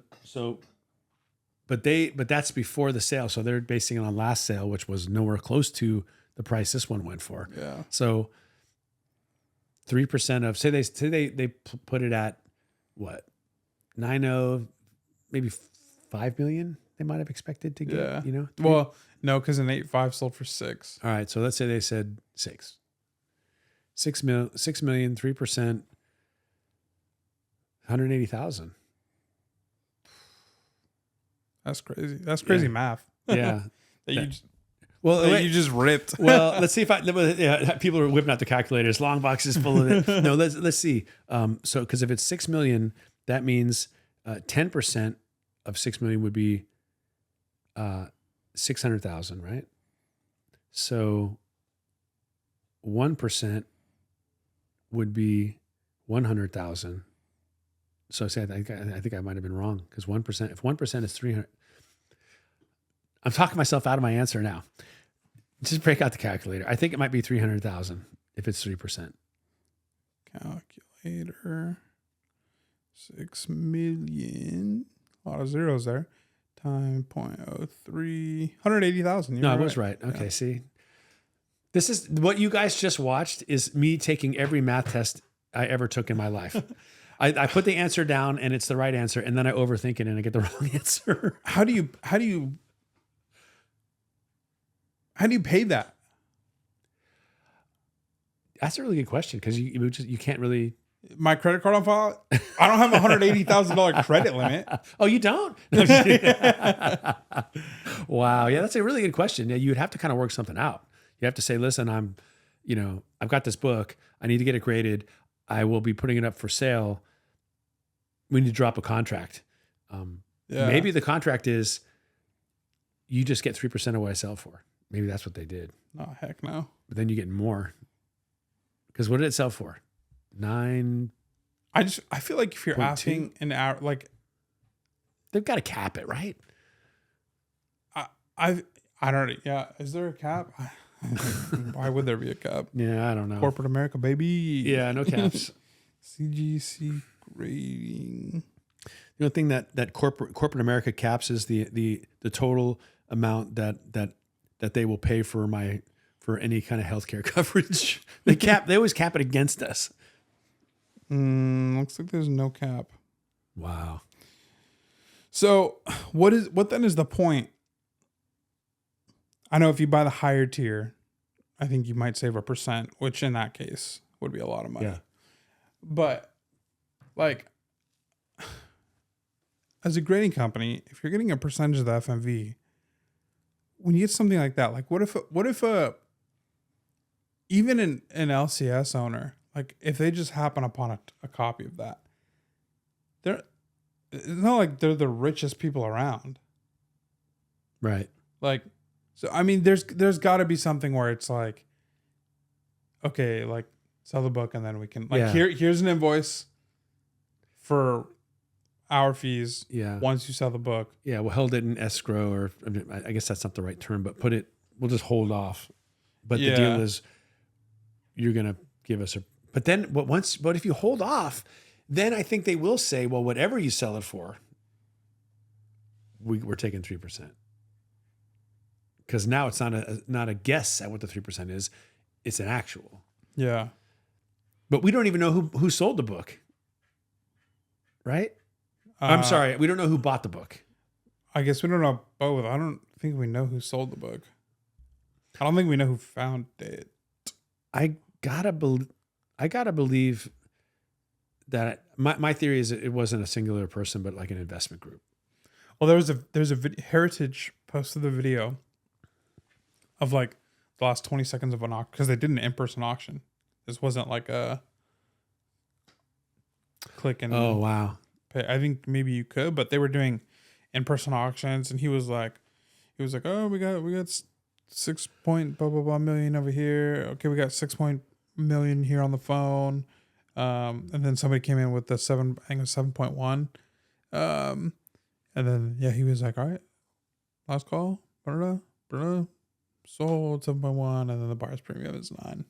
but that's before the sale. So they're basing it on last sale, which was nowhere close to the price this one went for. Yeah. So 3% of say they put it at what 9.0, maybe 5 million. They might have expected to get. Yeah. You know. Well, no, because an 8.5 sold for 6. All right. So let's say they said 6. 6 million, 3%, 180,000. That's crazy. That's crazy math. Yeah. You just ripped. Well, let's see if people are whipping out the calculators. Long boxes full of it. No, let's see. So because if it's 6 million, that means 10% of 6 million would be 600,000, right? So 1% would be 100,000. So say I think I might have been wrong because 1%. If 1% is 300, I'm talking myself out of my answer now. Just break out the calculator. I think it might be 300,000 if it's 3%. Calculator. 6 million. A lot of zeros there. Time 0.03. 180,000. No, I was right. Okay, see. This is what you guys just watched is me taking every math test I ever took in my life. I put the answer down and it's the right answer, and then I overthink it and I get the wrong answer. How do you pay that? That's a really good question because you can't really. My credit card on file? I don't have $180,000 credit limit. Oh, you don't? Wow. Yeah, that's a really good question. Yeah, you would have to kind of work something out. You have to say, listen, I've got this book. I need to get it graded. I will be putting it up for sale. We need to drop a contract. Maybe the contract is you just get 3% of what I sell for. Maybe that's what they did. Oh, heck no. But then you get more. Because what did it sell for? 9. I feel like if you're asking an hour, like they've got to cap it, right? I don't know. Yeah. Is there a cap? Why would there be a cap? Yeah, I don't know. Corporate America, baby. Yeah, no caps. CGC grading. The only thing that corporate America caps is the total amount that they will pay for any kind of healthcare coverage. They always cap it against us. Looks like there's no cap. Wow. So what then is the point? I know if you buy the higher tier, I think you might save 1%, which in that case would be a lot of money. Yeah. But like as a grading company, if you're getting a percentage of the FMV, when you get something like that, like what if even an LCS owner, like if they just happen upon a copy of that, it's not like they're the richest people around. Right. Like, so I mean, there's got to be something where it's like, okay, like sell the book and then we can like Yeah. here's an invoice for our fees. Yeah. Once you sell the book. Yeah. We'll hold it in escrow, or I guess that's not the right term, but we'll just hold off. But the deal is you're going to give us but then but if you hold off, then I think they will say, well, whatever you sell it for, we're taking 3%. Because now it's not a guess at what the 3% is. It's an actual. Yeah. But we don't even know who sold the book. Right? I'm sorry. We don't know who bought the book. I guess we don't know both. I don't think we know who sold the book. I don't think we know who found it. I gotta believe that my theory is it wasn't a singular person, but like an investment group. Well, there's a Heritage posted the video of like the last 20 seconds of an auction because they did an in-person auction. This wasn't like a click and oh wow. pay. I think maybe you could, but they were doing in-person auctions, and he was like, oh, we got 6 point blah blah blah million over here. Okay, we got 6 point million here on the phone. And then somebody came in with the 7.1. And then he was like, all right, last call, sold 7.1, and then the buyer's premium is 9,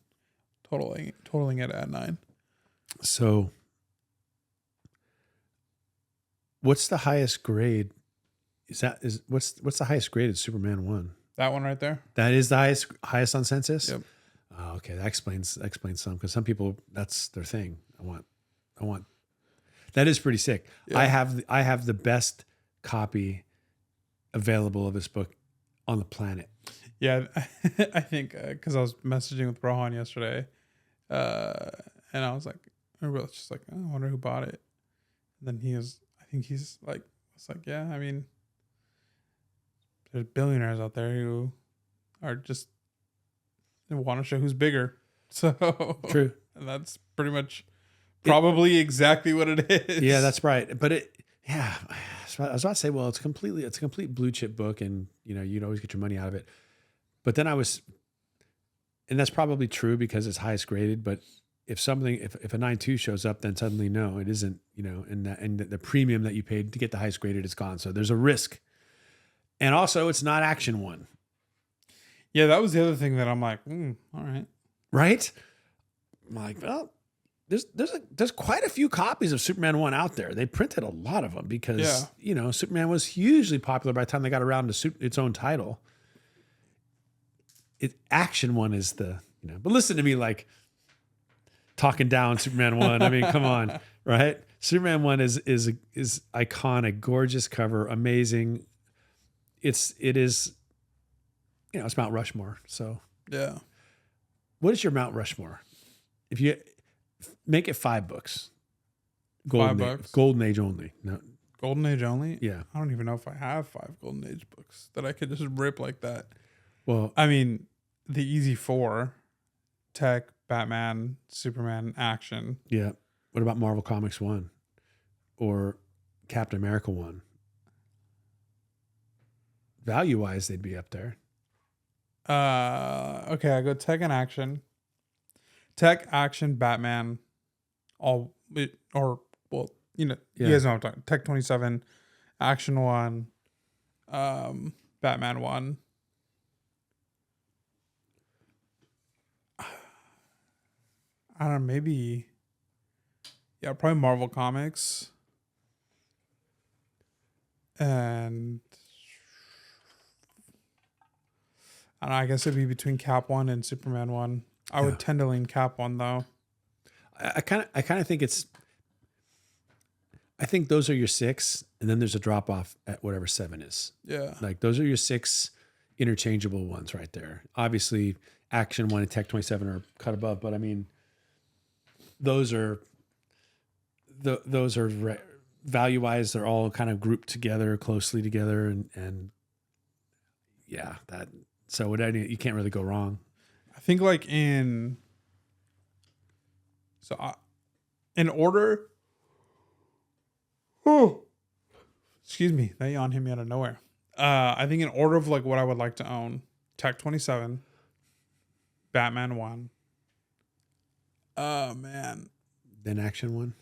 totaling it at 9. So what's the highest grade? What's the highest graded Superman 1? That one right there. That is the highest on census. Yep. Oh, okay, that explains some, because some people that's their thing. I want. That is pretty sick. Yeah. I have the best copy available of this book on the planet. Yeah, I think because I was messaging with Rohan yesterday, and I was like, I was just like, oh, I wonder who bought it. And then I think he's like, it's like, yeah, I mean, there's billionaires out there who are just want to show who's bigger. So True, and that's pretty much probably exactly what it is. Yeah, that's right. But I was about to say, well, it's a complete blue chip book, and you'd always get your money out of it. But then and that's probably true because it's highest graded. But if a 9.2 shows up, then suddenly no, it isn't. And the premium that you paid to get the highest graded is gone. So there's a risk. And also, it's not Action 1. Yeah, that was the other thing that I'm like, all right, right? I'm like, well, there's quite a few copies of Superman 1 out there. They printed a lot of them because Superman was hugely popular by the time they got around to its own title. Action 1 is but listen to me like talking down Superman 1. I mean, come on, right? Superman 1 is iconic, gorgeous cover, amazing. It is it's Mount Rushmore. So yeah. What is your Mount Rushmore? If you make it 5 books, Golden Age only. No, Golden Age only. Yeah, I don't even know if I have 5 Golden Age books that I could just rip like that. Well, I mean, the easy 4: Tech, Batman, Superman, Action. Yeah. What about Marvel Comics 1 or Captain America 1? Value-wise, they'd be up there. Okay, I go Tech and Action. Tech, Action, Batman, you guys know what I'm talking. Tech 27, Action 1, Batman 1. I don't know, maybe. Yeah, probably Marvel Comics. And I don't know, I guess it'd be between Cap 1 and Superman 1. I would tend to lean Cap 1 though. I kind of think I think those are your 6, and then there's a drop off at whatever 7 is. Yeah. Like those are your 6 interchangeable ones right there. Obviously, Action 1 and Tech 27 are cut above, but I mean, those are value wise, they're all kind of grouped together, closely together, and yeah, you can't really go wrong. I think like in order. Oh, excuse me, that yawn hit me out of nowhere. I think in order of like what I would like to own, Tech 27, Batman 1. Oh man, Then Action 1.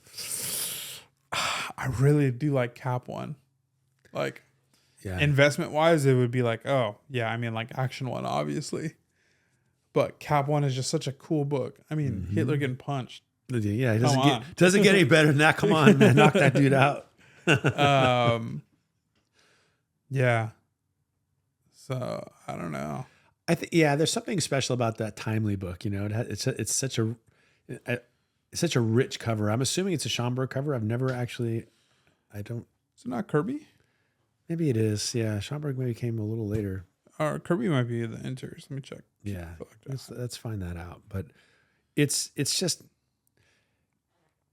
I really do like Cap 1. Like Yeah. investment wise, it would be like, oh yeah, I mean like Action 1 obviously, but Cap 1 is just such a cool book. I mean Hitler getting punched. Yeah, it Come doesn't get any better than that. Come on, man, knock that dude out. Yeah. So I don't know. I think there's something special about that Timely book. You know, it's such a rich cover. I'm assuming it's a Schomburg cover. I've never actually. I don't. Is it not Kirby? Maybe it is. Yeah, Schomburg maybe came a little later. Or Kirby might be the enters. Let me check. Yeah, let's find that out. But it's just,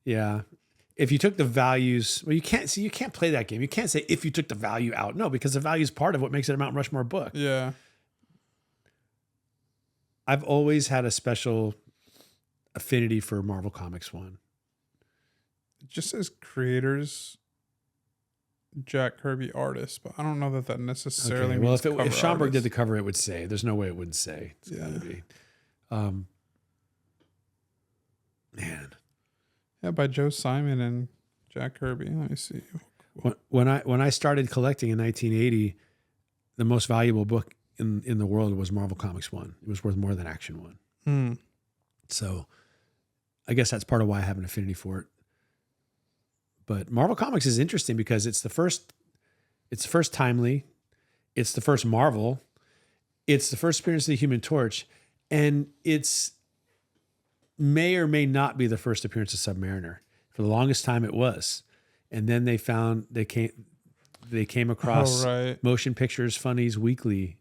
yeah. If you took the values, well, you can't play that game. You can't say if you took the value out. No, because the value is part of what makes it a Mount Rushmore book. Yeah. I've always had a special affinity for Marvel Comics 1. It just says creators, Jack Kirby artist, but I don't know that necessarily Okay, well, means if Schomburg artist. did the cover, it would say. There's no way it wouldn't say. It's gotta be. Man. Yeah, by Joe Simon and Jack Kirby. Let me see. When I started collecting in 1980, the most valuable book in the world was Marvel Comics 1. It was worth more than Action 1. So I guess that's part of why I have an affinity for it. But Marvel Comics is interesting because it's the first Timely, it's the first Marvel, it's the first appearance of the Human Torch, and it's may or may not be the first appearance of Submariner. For the longest time it was. And then they came across Motion Pictures Funnies Weekly,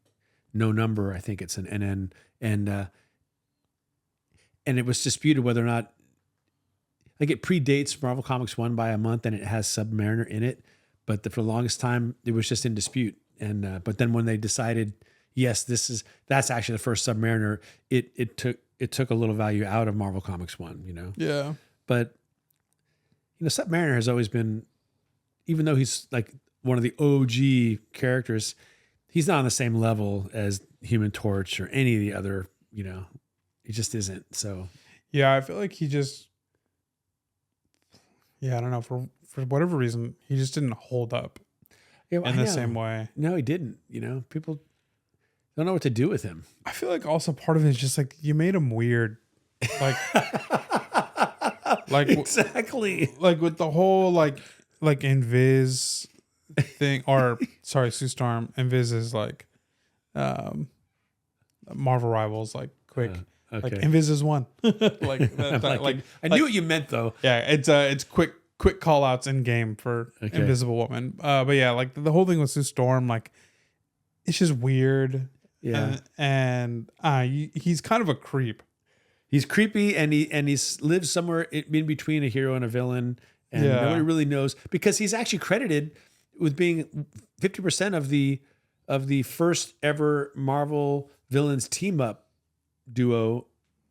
No Number, I think it's an NN, and it was disputed whether or not, like, it predates Marvel Comics 1 by a month and it has Submariner in it, but for the longest time it was just in dispute. And but then when they decided, yes, that's actually the first Submariner, it took a little value out of Marvel Comics 1, you know. Yeah. But you know, Submariner has always been, even though he's like one of the OG characters, he's not on the same level as Human Torch or any of the other, you know, he just isn't. So yeah, I feel like he just, I don't know, for whatever reason, he just didn't hold up in the same way. No, he didn't. You know, people don't know what to do with him. I feel like also part of it is just like you made him weird. Like exactly. Like with the whole like Invis thing, or sorry, Sue Storm. Invis is like Marvel Rivals, like quick. Okay. Like Invis is one. I knew what you meant though. Yeah, it's quick call outs in game for Invisible Woman. But yeah, like the whole thing with Sue Storm, like it's just weird. Yeah. And he's kind of a creep. He's creepy, and he lives somewhere in between a hero and a villain, and nobody really knows, because he's actually credited with being 50% of the first ever Marvel villains team up duo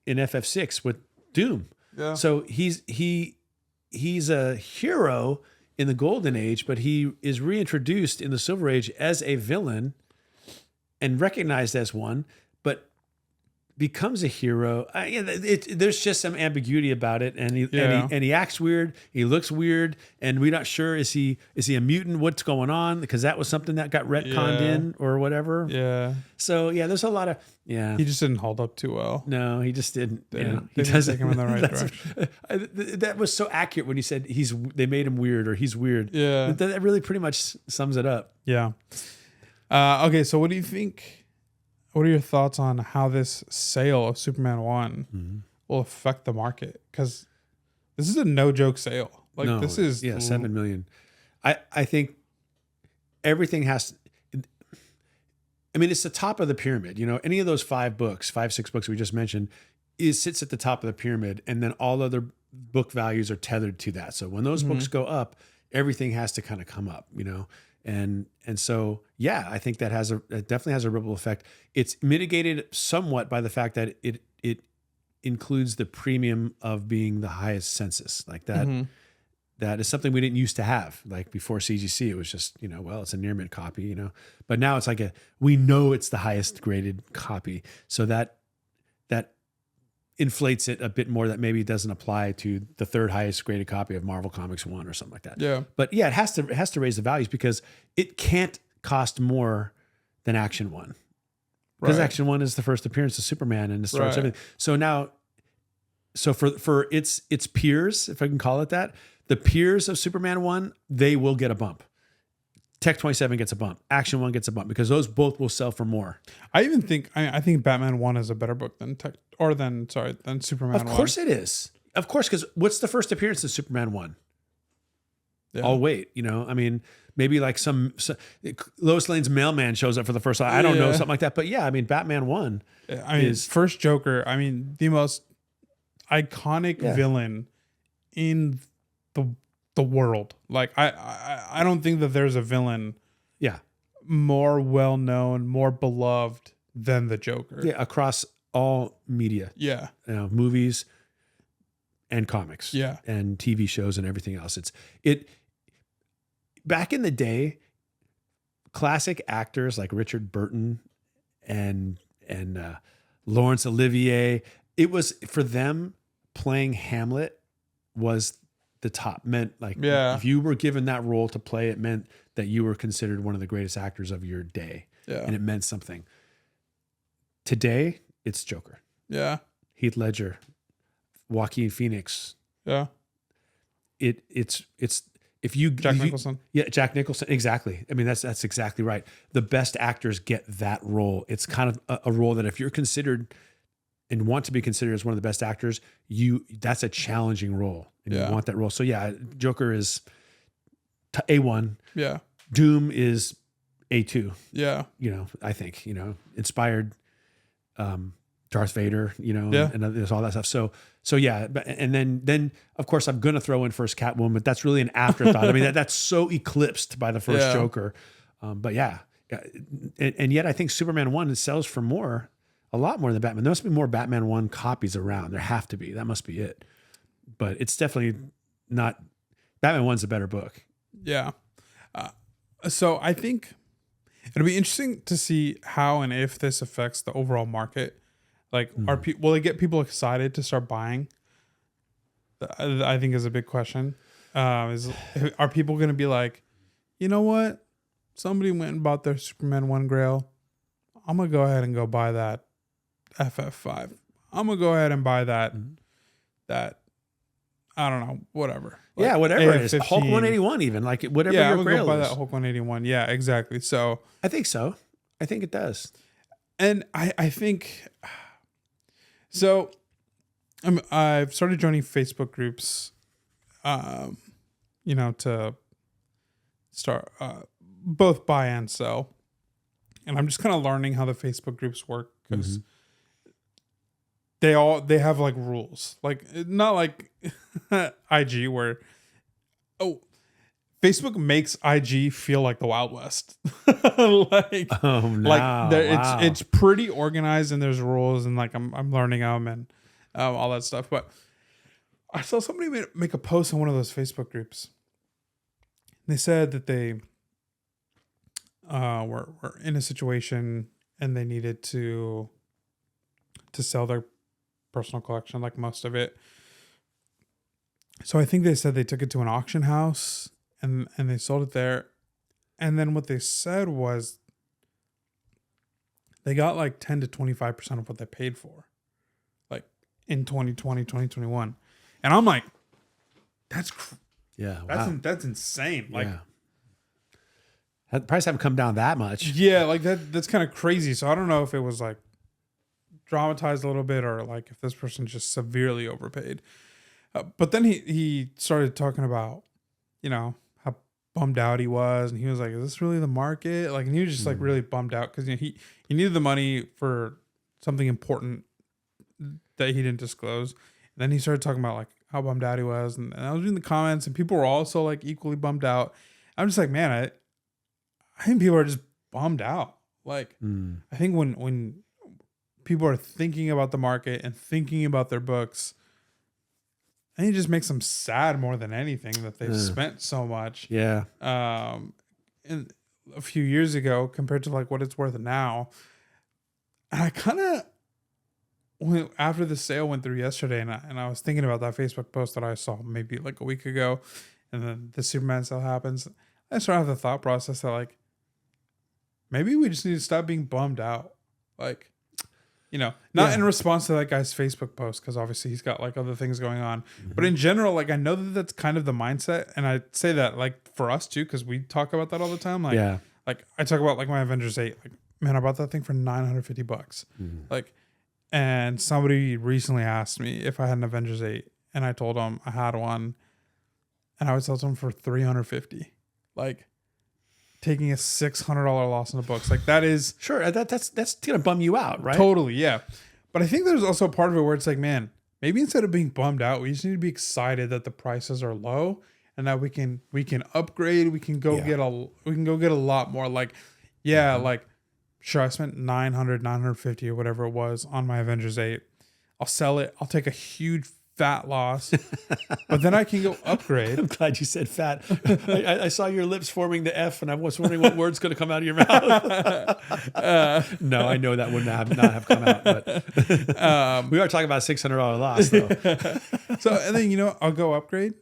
in FF6 with Doom. Yeah. So he's a hero in the Golden Age, but he is reintroduced in the Silver Age as a villain and recognized as one, but becomes a hero. There's just some ambiguity about it, and he acts weird. He looks weird, and we're not sure, is he a mutant? What's going on? Because that was something that got retconned in or whatever. Yeah. So there's a lot of He just didn't hold up too well. No, he just didn't. He doesn't take him in the right direction. That was so accurate when he said they made him weird, or he's weird. Yeah. That really pretty much sums it up. Yeah. Okay, so what do you think? What are your thoughts on how this sale of Superman 1 will affect the market? Because this is a no joke sale. Like this is 7 million. I think everything has. I mean, it's the top of the pyramid. You know, any of those 6 books we just mentioned, sits at the top of the pyramid, and then all other book values are tethered to that. So when those books go up, everything has to kind of come up. You know. And so, I think that it definitely has a ripple effect. It's mitigated somewhat by the fact that it includes the premium of being the highest census, like that. that is something we didn't used to have. Like before CGC, it was just, well, it's a near mint copy, but now it's like we know it's the highest graded copy. So that inflates it a bit more, that maybe doesn't apply to the third highest graded copy of Marvel Comics 1 or something like that. Yeah. But yeah, it has to raise the values because it can't cost more than Action 1. Because Action 1 is the first appearance of Superman and it starts everything. So for its peers, if I can call it that, the peers of Superman 1, they will get a bump. Tech 27 gets a bump. Action 1 gets a bump because those both will sell for more. I even think I think Batman 1 is a better book than Superman 1. Of course it is. Of course, because what's the first appearance of Superman 1? Yeah. Oh, wait, I mean, maybe like some Lois Lane's mailman shows up for the first time. I don't know, something like that. But yeah, I mean, Batman 1 is first Joker. I mean, the most iconic villain in the world. Like I don't think that there's a villain more well known, more beloved than the Joker. Yeah, across all media. Yeah. Movies and comics. Yeah. And TV shows and everything else. It back in the day, classic actors like Richard Burton and Laurence Olivier, it was for them, playing Hamlet was the top. Meant like if you were given that role to play, it meant that you were considered one of the greatest actors of your day. Yeah. And it meant something. Today, it's Joker. Yeah. Heath Ledger, Joaquin Phoenix. Yeah. It's if you Jack Nicholson. Yeah, Jack Nicholson. Exactly. I mean, that's exactly right. The best actors get that role. It's kind of a role that if you're considered and want to be considered as one of the best actors, that's a challenging role. And you want that role. So yeah, Joker is A1. Yeah. Doom is A2. Yeah. I think, inspired Darth Vader, and there's all that stuff. So yeah, and then of course I'm gonna throw in first Catwoman, but that's really an afterthought. I mean that's so eclipsed by the first Joker. But yeah, and yet I think Superman 1 sells for a lot more than Batman. There must be more Batman 1 copies around. There have to be. That must be it. But it's definitely not. Batman 1's a better book. Yeah. So I think it'll be interesting to see how and if this affects the overall market. Like, will it get people excited to start buying? I think is a big question. Are people going to be like, you know what? Somebody went and bought their Superman 1 Grail. I'm going to go ahead and go buy that FF5. I'm going to go ahead and buy that, I don't know, whatever. Like whatever it is. Hulk 181 even. Like, whatever your Grail go buy is. that Hulk 181. Yeah, exactly. So I think so. I think it does. And I think... So I've started joining Facebook groups, to start both buy and sell. And I'm just kind of learning how the Facebook groups work because they have like rules, like not like IG where, Facebook makes IG feel like the Wild West. It's pretty organized and there's rules and like I'm learning them and all that stuff. But I saw somebody make a post on one of those Facebook groups. They said that they were in a situation and they needed to sell their personal collection, like most of it. So I think they said they took it to an auction house. And they sold it there. And then what they said was they got like 10 to 25% of what they paid for. Like in 2020, 2021. And I'm like, that's insane. Like the price haven't come down that much. Yeah, like that's kind of crazy. So I don't know if it was like dramatized a little bit or like if this person just severely overpaid. But then he started talking about, how bummed out he was, and he was like, "Is this really the market?" Like, and he was just like really bummed out because he needed the money for something important that he didn't disclose. And then he started talking about like how bummed out he was, and I was reading the comments, and people were also like equally bummed out. I'm just like, man, I think people are just bummed out. Like, I think when people are thinking about the market and thinking about their books, And it just makes them sad more than anything that they've spent so much. Yeah. In a few years ago compared to like what it's worth now. And I kind of went after the sale went through yesterday, and I was thinking about that Facebook post that I saw maybe like a week ago, and then the Superman sale happens. I sort of have the thought process that like maybe we just need to stop being bummed out, like, you know, not in response to that guy's Facebook post, because obviously he's got like other things going on, but in general, like I know that that's kind of the mindset, and I say that like for us too, because we talk about that all the time. Like, like I talk about like my Avengers 8, like, man, I bought that thing for $950, like. And somebody recently asked me if I had an Avengers 8, and I told them I had one, and I would sell them for $350. Like taking a $600 loss in the books, like that is sure that's gonna bum you out, right? Totally, yeah. But I think there's also a part of it where it's like, man, maybe instead of being bummed out, we just need to be excited that the prices are low and that we can upgrade. We can go get a lot more. Like, like. Sure, I spent $950 or whatever it was on my Avengers 8. I'll sell it. I'll take a huge fat loss, but then I can go upgrade. I'm glad you said fat. I saw your lips forming the F, and I was wondering what word's going to come out of your mouth. No, I know that would not have come out. But we are talking about a $600 loss, though. So, and then, you know, I'll go upgrade,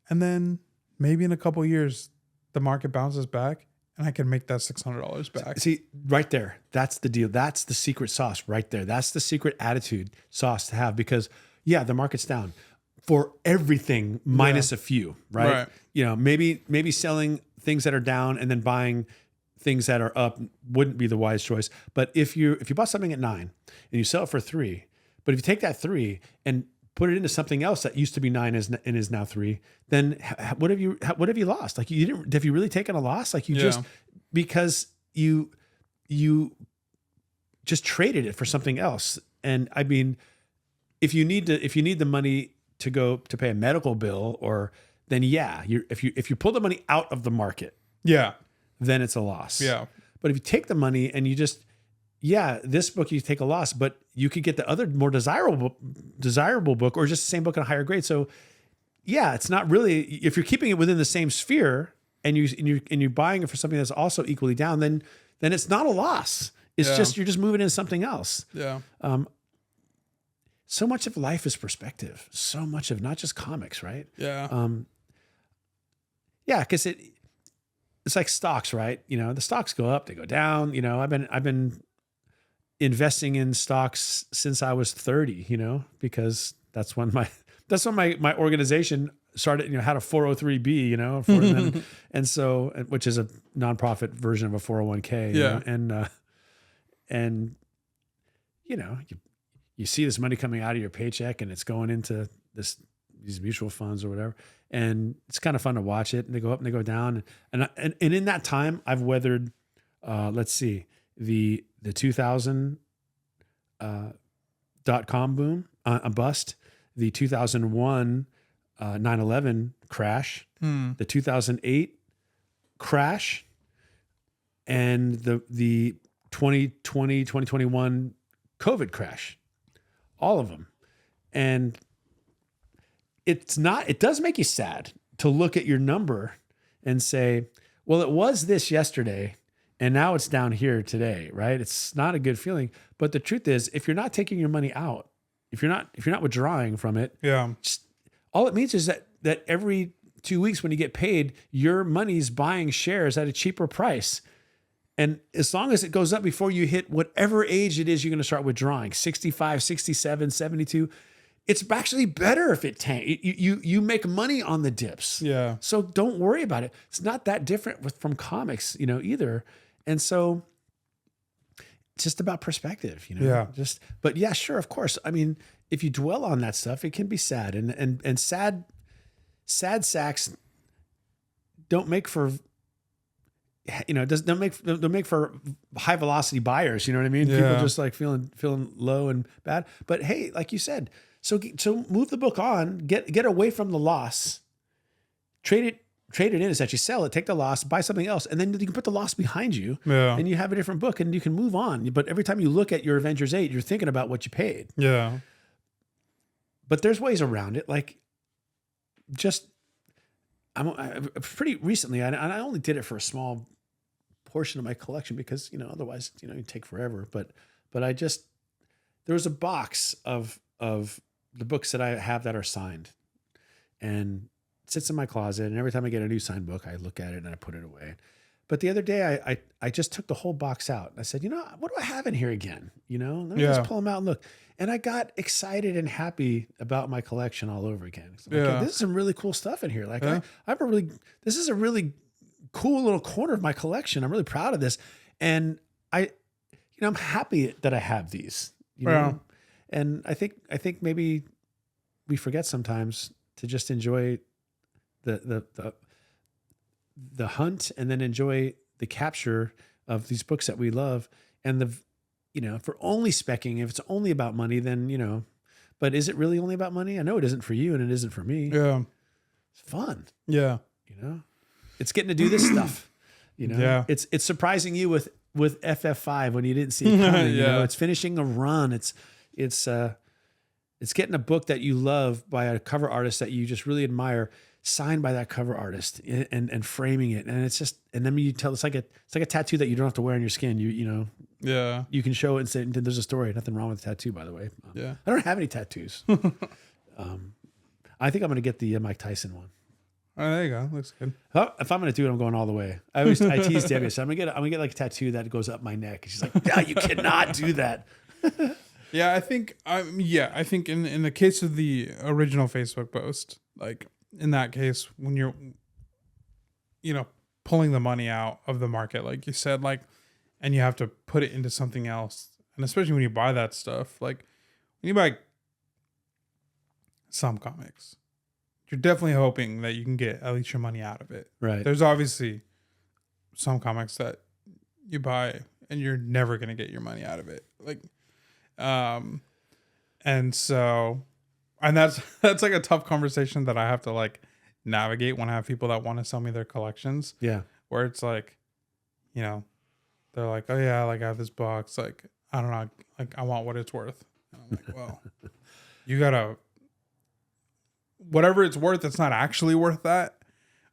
and then maybe in a couple of years, the market bounces back. And I can make that $600 back. See, right there. That's the deal. That's the secret sauce right there. That's the secret attitude sauce to have, because, the market's down for everything minus a few, right? You know, maybe selling things that are down and then buying things that are up wouldn't be the wise choice. But if you bought something at 9 and you sell it for 3, but if you take that 3 and put it into something else that used to be 9 and is now 3, then what have you lost? Like, have you really taken a loss? Like, you just, because you just traded it for something else. And I mean, if you need the money to go to pay a medical bill, or then if you pull the money out of the market, then it's a loss. But if you take the money and you just, this book you take a loss, but you could get the other more desirable book, or just the same book in a higher grade. So it's not really, if you're keeping it within the same sphere and you're buying it for something that's also equally down, then it's not a loss. It's just, you're just moving into something else. So much of life is perspective. So much of not just comics, right? Because it's like stocks, right? You know, the stocks go up, they go down. You know, I've been investing in stocks since I was 30, you know, because that's when my organization started, you know, had a 403B, you know, and so, which is a nonprofit version of a 401k, you know, and you know, you see this money coming out of your paycheck and it's going into these mutual funds or whatever. And it's kind of fun to watch it, and they go up and they go down. And in that time I've weathered, let's see, the 2000 .com boom, a bust, the 2001 9/11 crash, the 2008 crash, and the 2021 COVID crash, all of them. And it does make you sad to look at your number and say, well, it was this yesterday and now it's down here today, right? It's not a good feeling. But the truth is, if you're not taking your money out, if you're not withdrawing from it, all it means is that every 2 weeks when you get paid, your money's buying shares at a cheaper price. And as long as it goes up before you hit whatever age it is you're going to start withdrawing, 65, 67, 72, it's actually better if it tanks. You make money on the dips. So don't worry about it. It's not that different from comics, you know, either. And so it's just about perspective, you know. But sure, of course. I mean, if you dwell on that stuff, it can be sad. And sad sacks don't make for, you know, don't make for high velocity buyers. You know what I mean? People just like feeling low and bad. But hey, like you said, so move the book on, get away from the loss, trade it in, is that you sell it, take the loss, buy something else, and then you can put the loss behind you, and you have a different book, and you can move on. But every time you look at your Avengers 8, you're thinking about what you paid. But there's ways around it. Like I pretty recently, I only did it for a small portion of my collection because, otherwise, it'd take forever. But there was a box of the books that I have that are signed, and it sits in my closet. And every time I get a new signed book, I look at it and I put it away. But the other day, I just took the whole box out. I said, what do I have in here again? Let me just pull them out and look. And I got excited and happy about my collection all over again. This is some really cool stuff in here. Like this is a really cool little corner of my collection. I'm really proud of this. And I'm happy that I have these, and I think maybe we forget sometimes to just enjoy the hunt and then enjoy the capture of these books that we love. And if we're only specking, if it's only about money, then, but is it really only about money? I know it isn't for you and it isn't for me. Yeah. It's fun. Yeah. It's getting to do this stuff, Yeah. It's surprising you with FF5 when you didn't see it coming, it's finishing a run. It's getting a book that you love by a cover artist that you just really admire, signed by that cover artist and framing it. And it's just, and then you tell, it's like a tattoo that you don't have to wear on your skin. Yeah. You can show it and say, there's a story. Nothing wrong with the tattoo, by the way. Yeah. I don't have any tattoos. I think I'm going to get the Mike Tyson one. Oh, there you go. Looks good. Oh, if I'm going to do it, I'm going all the way. I tease Debbie. So I'm going to get like a tattoo that goes up my neck. She's like, no, you cannot do that. Yeah, I think in the case of the original Facebook post, like in that case, when you're, pulling the money out of the market, like you said, like, and you have to put it into something else. And especially when you buy that stuff, like when you buy some comics, you're definitely hoping that you can get at least your money out of it. Right. There's obviously some comics that you buy and you're never going to get your money out of it. Like, and so, and that's like a tough conversation that I have to like navigate when I have people that want to sell me their collections. Yeah. Where it's like, they're like, oh yeah, like I have this box. Like, I don't know. Like I want what it's worth. And I'm like, well, you gotta, whatever it's worth, it's not actually worth that.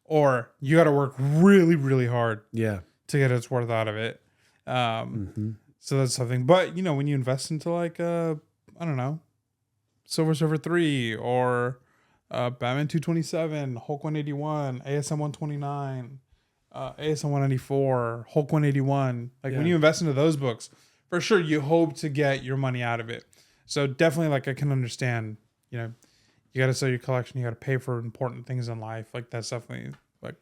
Or you got to work really, really hard. Yeah. To get its worth out of it. So that's something. But, when you invest into like, I don't know, Silver Surfer 3 or Batman 227, Hulk 181, ASM 129, ASM 194, Hulk 181. Like when you invest into those books, for sure, you hope to get your money out of it. So definitely like I can understand, you got to sell your collection. You got to pay for important things in life. Like that's definitely like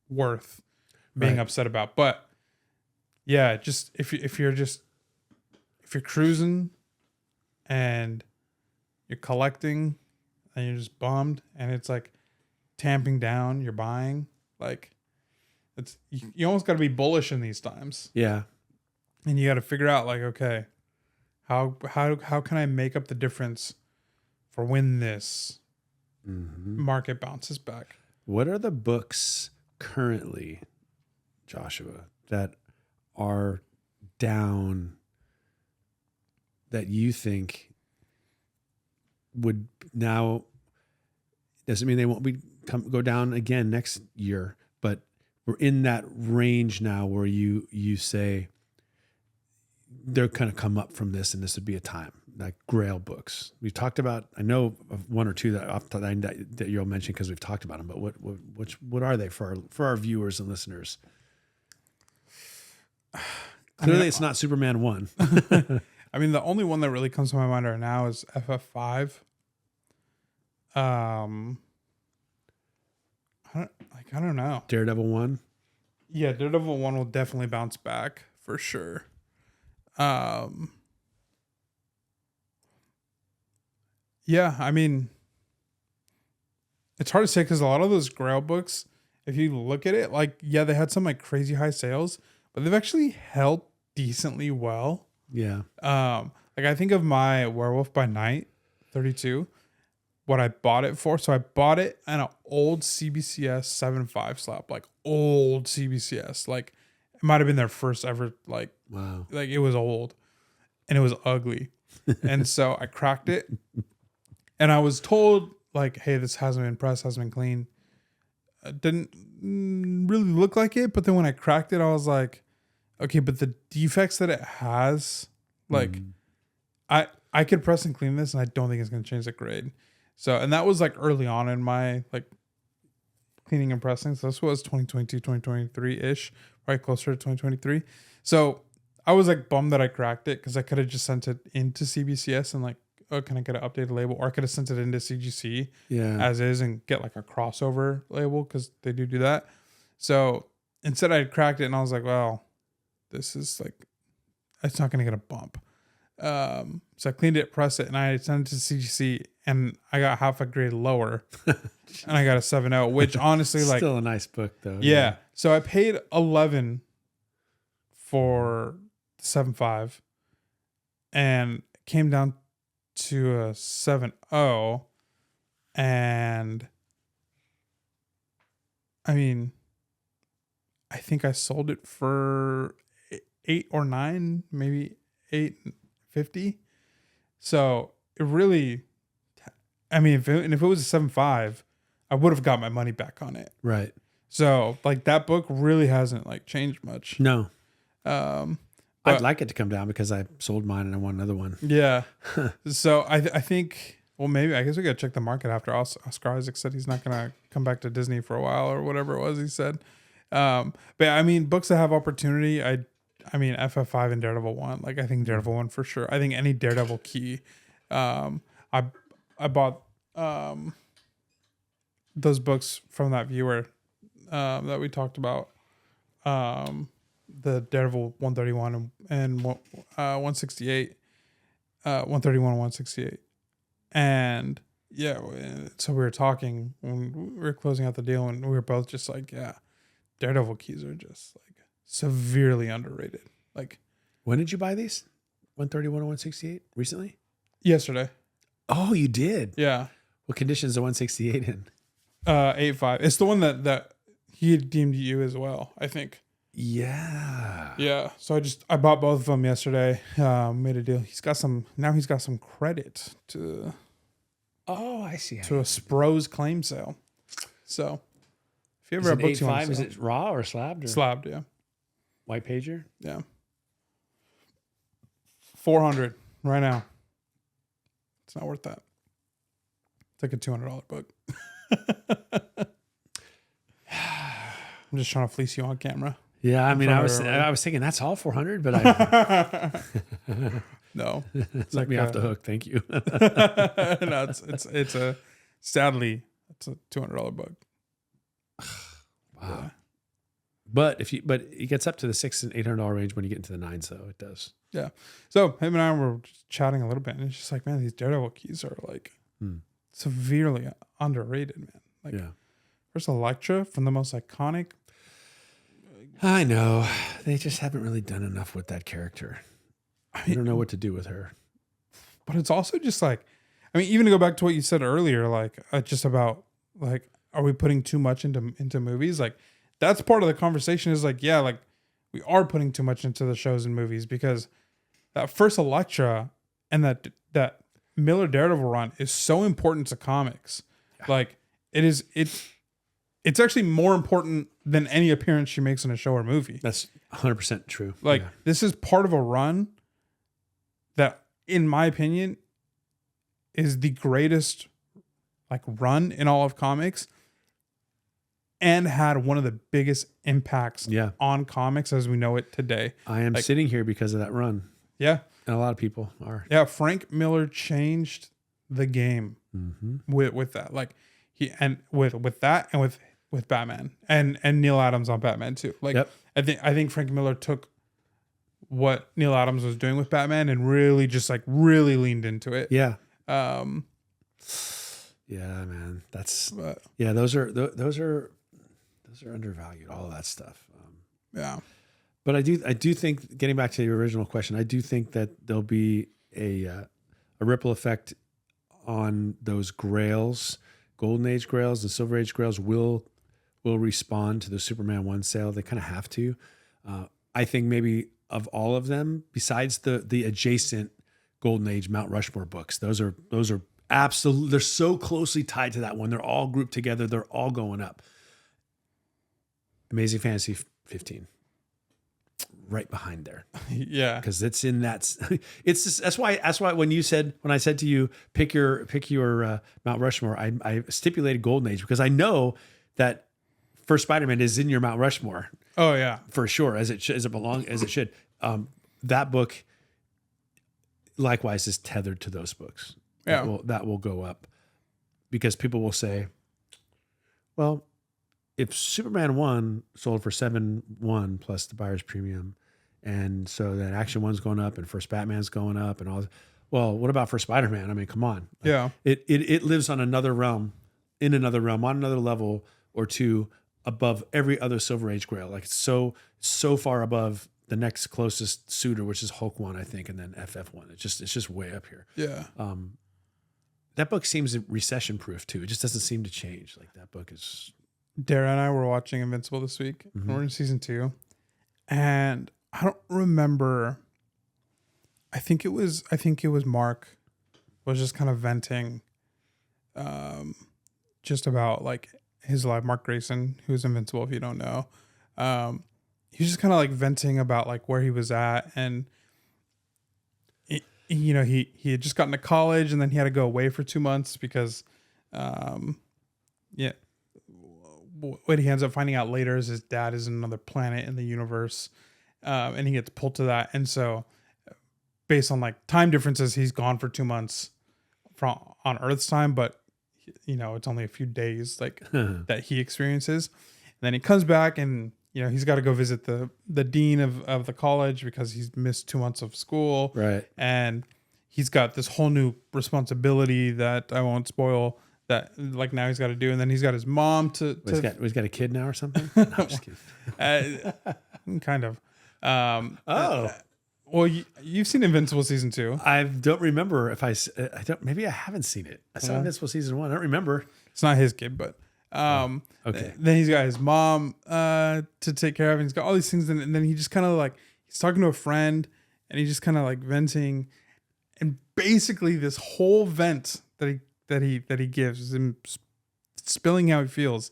worth being upset about. But yeah, just if you're cruising and you're collecting and you're just bummed and it's like tamping down, you're buying, like it's, you almost got to be bullish in these times. Yeah. And you got to figure out like, okay, how can I make up the difference for when this market bounces back? What are the books currently, Joshua, that are down that you think would now, doesn't mean they won't go down again next year, but we're in that range now where you say they're going to come up from this and this would be a time, like Grail books. We've talked about, I know of one or two that you'll mention because we've talked about them, but what are they for our viewers and listeners? Clearly it's not Superman 1. I mean, the only one that really comes to my mind right now is FF5. I don't know. Daredevil 1. Yeah, Daredevil 1 will definitely bounce back for sure. Yeah, I mean, it's hard to say because a lot of those Grail books, if you look at it, like, yeah, they had some like crazy high sales, but they've actually held decently well. Yeah. Like I think of my Werewolf by Night 32, what I bought it for. So I bought it in an old CBCS 7.5 slab, like old CBCS. Like it might have been their first ever, like, wow. Like it was old and it was ugly. And so I cracked it and I was told like, hey, this hasn't been pressed, hasn't been cleaned. It didn't really look like it, but then when I cracked it, I was like, okay, but the defects that it has, like, I could press and clean this, and I don't think it's going to change the grade. So, and that was like early on in my like cleaning and pressing. So this was 2022, 2023 ish, right closer to 2023. So I was like bummed that I cracked it because I could have just sent it into CBCS and like, oh, can I get an updated label? Or I could have sent it into CGC as is and get like a crossover label because they do that. So instead I cracked it and I was like, well, this is like, it's not going to get a bump. So I cleaned it, pressed it, and I sent it to CGC and I got half a grade lower and I got a 7.0, which honestly, like, still a nice book though. Yeah. So I paid 11 for 7.5 and came down to a 7.0. And I mean, I think I sold it for 8 or 9, maybe 8.50. So it really, I mean, if it was a 7.5, I would have got my money back on it. Right. So like that book really hasn't like changed much. No. I'd like it to come down because I sold mine and I want another one. Yeah. So I think, well, maybe, I guess we got to check the market after Oscar Isaac said he's not going to come back to Disney for a while or whatever it was he said. But I mean, books that have opportunity, I mean, FF5 and Daredevil 1, like I think Daredevil 1 for sure. I think any Daredevil key, I bought, those books from that viewer, that we talked about, the Daredevil 131 and 168, 131 and 168. And yeah, so we were talking when we were closing out the deal and we were both just like, yeah, Daredevil keys are just like severely underrated. Like, when did you buy these? 131 and 168 recently? Yesterday. Oh, you did? Yeah. What condition is the 168 in? 8.5. It's the one that he had deemed you as well, I think. Yeah. Yeah. So I bought both of them yesterday. Made a deal. He's got some credit to. Oh, I see. To a Spro's claim sale. So if you ever have books you want to is sell. it raw or slabbed? Or Slabbed, yeah. White pager? Yeah. 400 right now. It's not worth that. It's like a $200 book. I'm just trying to fleece you on camera. Yeah, I mean, I was thinking that's all 400, but I no, it's let me off the hook. Thank you. No, sadly it's a $200 book. Wow. Yeah. But it gets up to the $600 and $800 range when you get into the 9, so it does. Yeah. So him and I were just chatting a little bit, and it's just like, man, these Daredevil keys are like severely underrated, man. Like, yeah. First Elektra from the most iconic. I know. They just haven't really done enough with that character. I don't know what to do with her. But it's also just like, I mean, even to go back to what you said earlier, like just about like, are we putting too much into movies? Like that's part of the conversation is like, yeah, like we are putting too much into the shows and movies because that first Elektra and that Miller Daredevil run is so important to comics. Yeah. Like it's actually more important than any appearance she makes in a show or movie. That's 100% true. Like this is part of a run that, in my opinion, is the greatest like run in all of comics and had one of the biggest impacts on comics as we know it today. I am sitting here because of that run. Yeah. And a lot of people are. Yeah. Frank Miller changed the game with that. Like with that and with Batman and Neil Adams on Batman too. Like I think Frank Miller took what Neil Adams was doing with Batman and really just like really leaned into it. Yeah. Yeah, man. Those are undervalued, all of that stuff. Yeah. But I do think, getting back to your original question, I do think that there'll be a ripple effect on those grails. Golden Age grails and Silver Age grails will respond to the Superman 1 sale. They kind of have to. I think maybe of all of them, besides the adjacent Golden Age Mount Rushmore books, those are Absolutely. They're so closely tied to that one. They're all grouped together. They're all going up. Amazing Fantasy 15. Right behind there. Yeah. Because it's in that. It's just, that's why when I said to you, pick your Mount Rushmore, I stipulated Golden Age because I know that first Spider-Man is in your Mount Rushmore. Oh yeah. For sure. As it should. That book likewise is tethered to those books. Yeah. That will go up because people will say, well, if Superman 1 sold for 7.1 plus the buyer's premium, and so that Action 1's going up and First Batman's going up and all, well, what about for Spider-Man? I mean, come on. Yeah. It lives on another realm, on another level or two above every other Silver Age Grail. Like it's so far above the next closest suitor, which is Hulk 1, I think, and then FF1. It's just way up here. Yeah. That book seems recession proof too. It just doesn't seem to change. Like that book is. Dara and I were watching Invincible this week. Mm-hmm. We're in season 2, and I don't remember. I think it was Mark was just kind of venting, just about like his life. Mark Grayson, who's Invincible, if you don't know, he was just kind of like venting about like where he was at, and he had just gotten to college, and then he had to go away for 2 months because, what he ends up finding out later is his dad is in another planet in the universe, and he gets pulled to that. And so based on like time differences, he's gone for 2 months on Earth's time, but it's only a few days like that he experiences. And then he comes back and, he's got to go visit the dean of the college because he's missed 2 months of school. Right. And he's got this whole new responsibility that I won't spoil, that like now he's got to do, and then he's got his mom to He's got a kid now or something. No, I'm just kidding. kind of. Well, you've seen Invincible season 2. I don't remember if I don't. Maybe I haven't seen it. I saw Invincible season 1. I don't remember. It's not his kid, but okay. Then he's got his mom to take care of, and he's got all these things, and then he just kind of like he's talking to a friend, and he's just kind of like venting, and basically this whole vent that he gives him spilling how he feels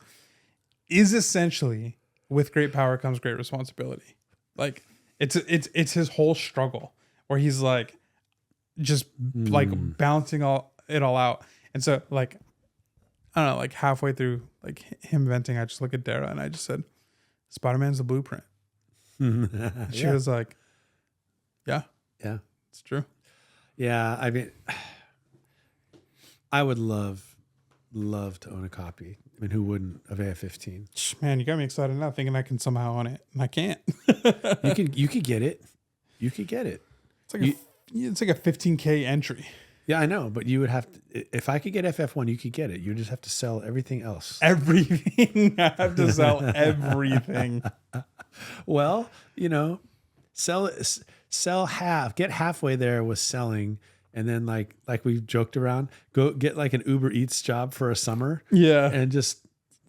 is essentially with great power comes great responsibility. Like it's his whole struggle where he's like just like balancing it all out. And so like I don't know, like halfway through like him venting, I just look at Dara and I just said, Spider-Man's the blueprint. She was like, yeah, it's true. Yeah, I mean, I would love to own a copy. I mean, who wouldn't of AF-15? Man, you got me excited now, thinking I can somehow own it, and I can't. You could get it. You could get it. It's like a 15K entry. Yeah, I know, but you would have to. If I could get FF1, you could get it. You just have to sell everything else. Everything. I have to sell everything. Well, sell half. Get halfway there with selling. And then like we've joked around, go get like an Uber Eats job for a summer. Yeah. And just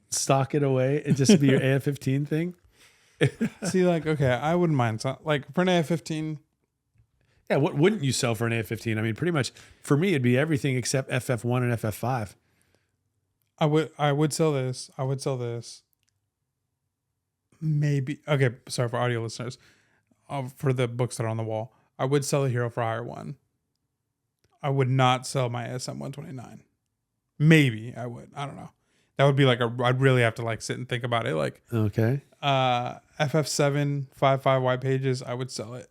stock it away and just be your AF-15 thing. See, like, okay, I wouldn't mind. So, like for an AF-15. Yeah, what wouldn't you sell for an AF-15? I mean, pretty much for me, it'd be everything except FF1 and FF5. I would sell this. I would sell this. Maybe. Okay, sorry for audio listeners. For the books that are on the wall, I would sell a Hero for Hire 1. I would not sell my ASM 129. Maybe I would. I don't know. That would be like I'd really have to like sit and think about it. Like, okay. FF7 5.5 white pages, I would sell it.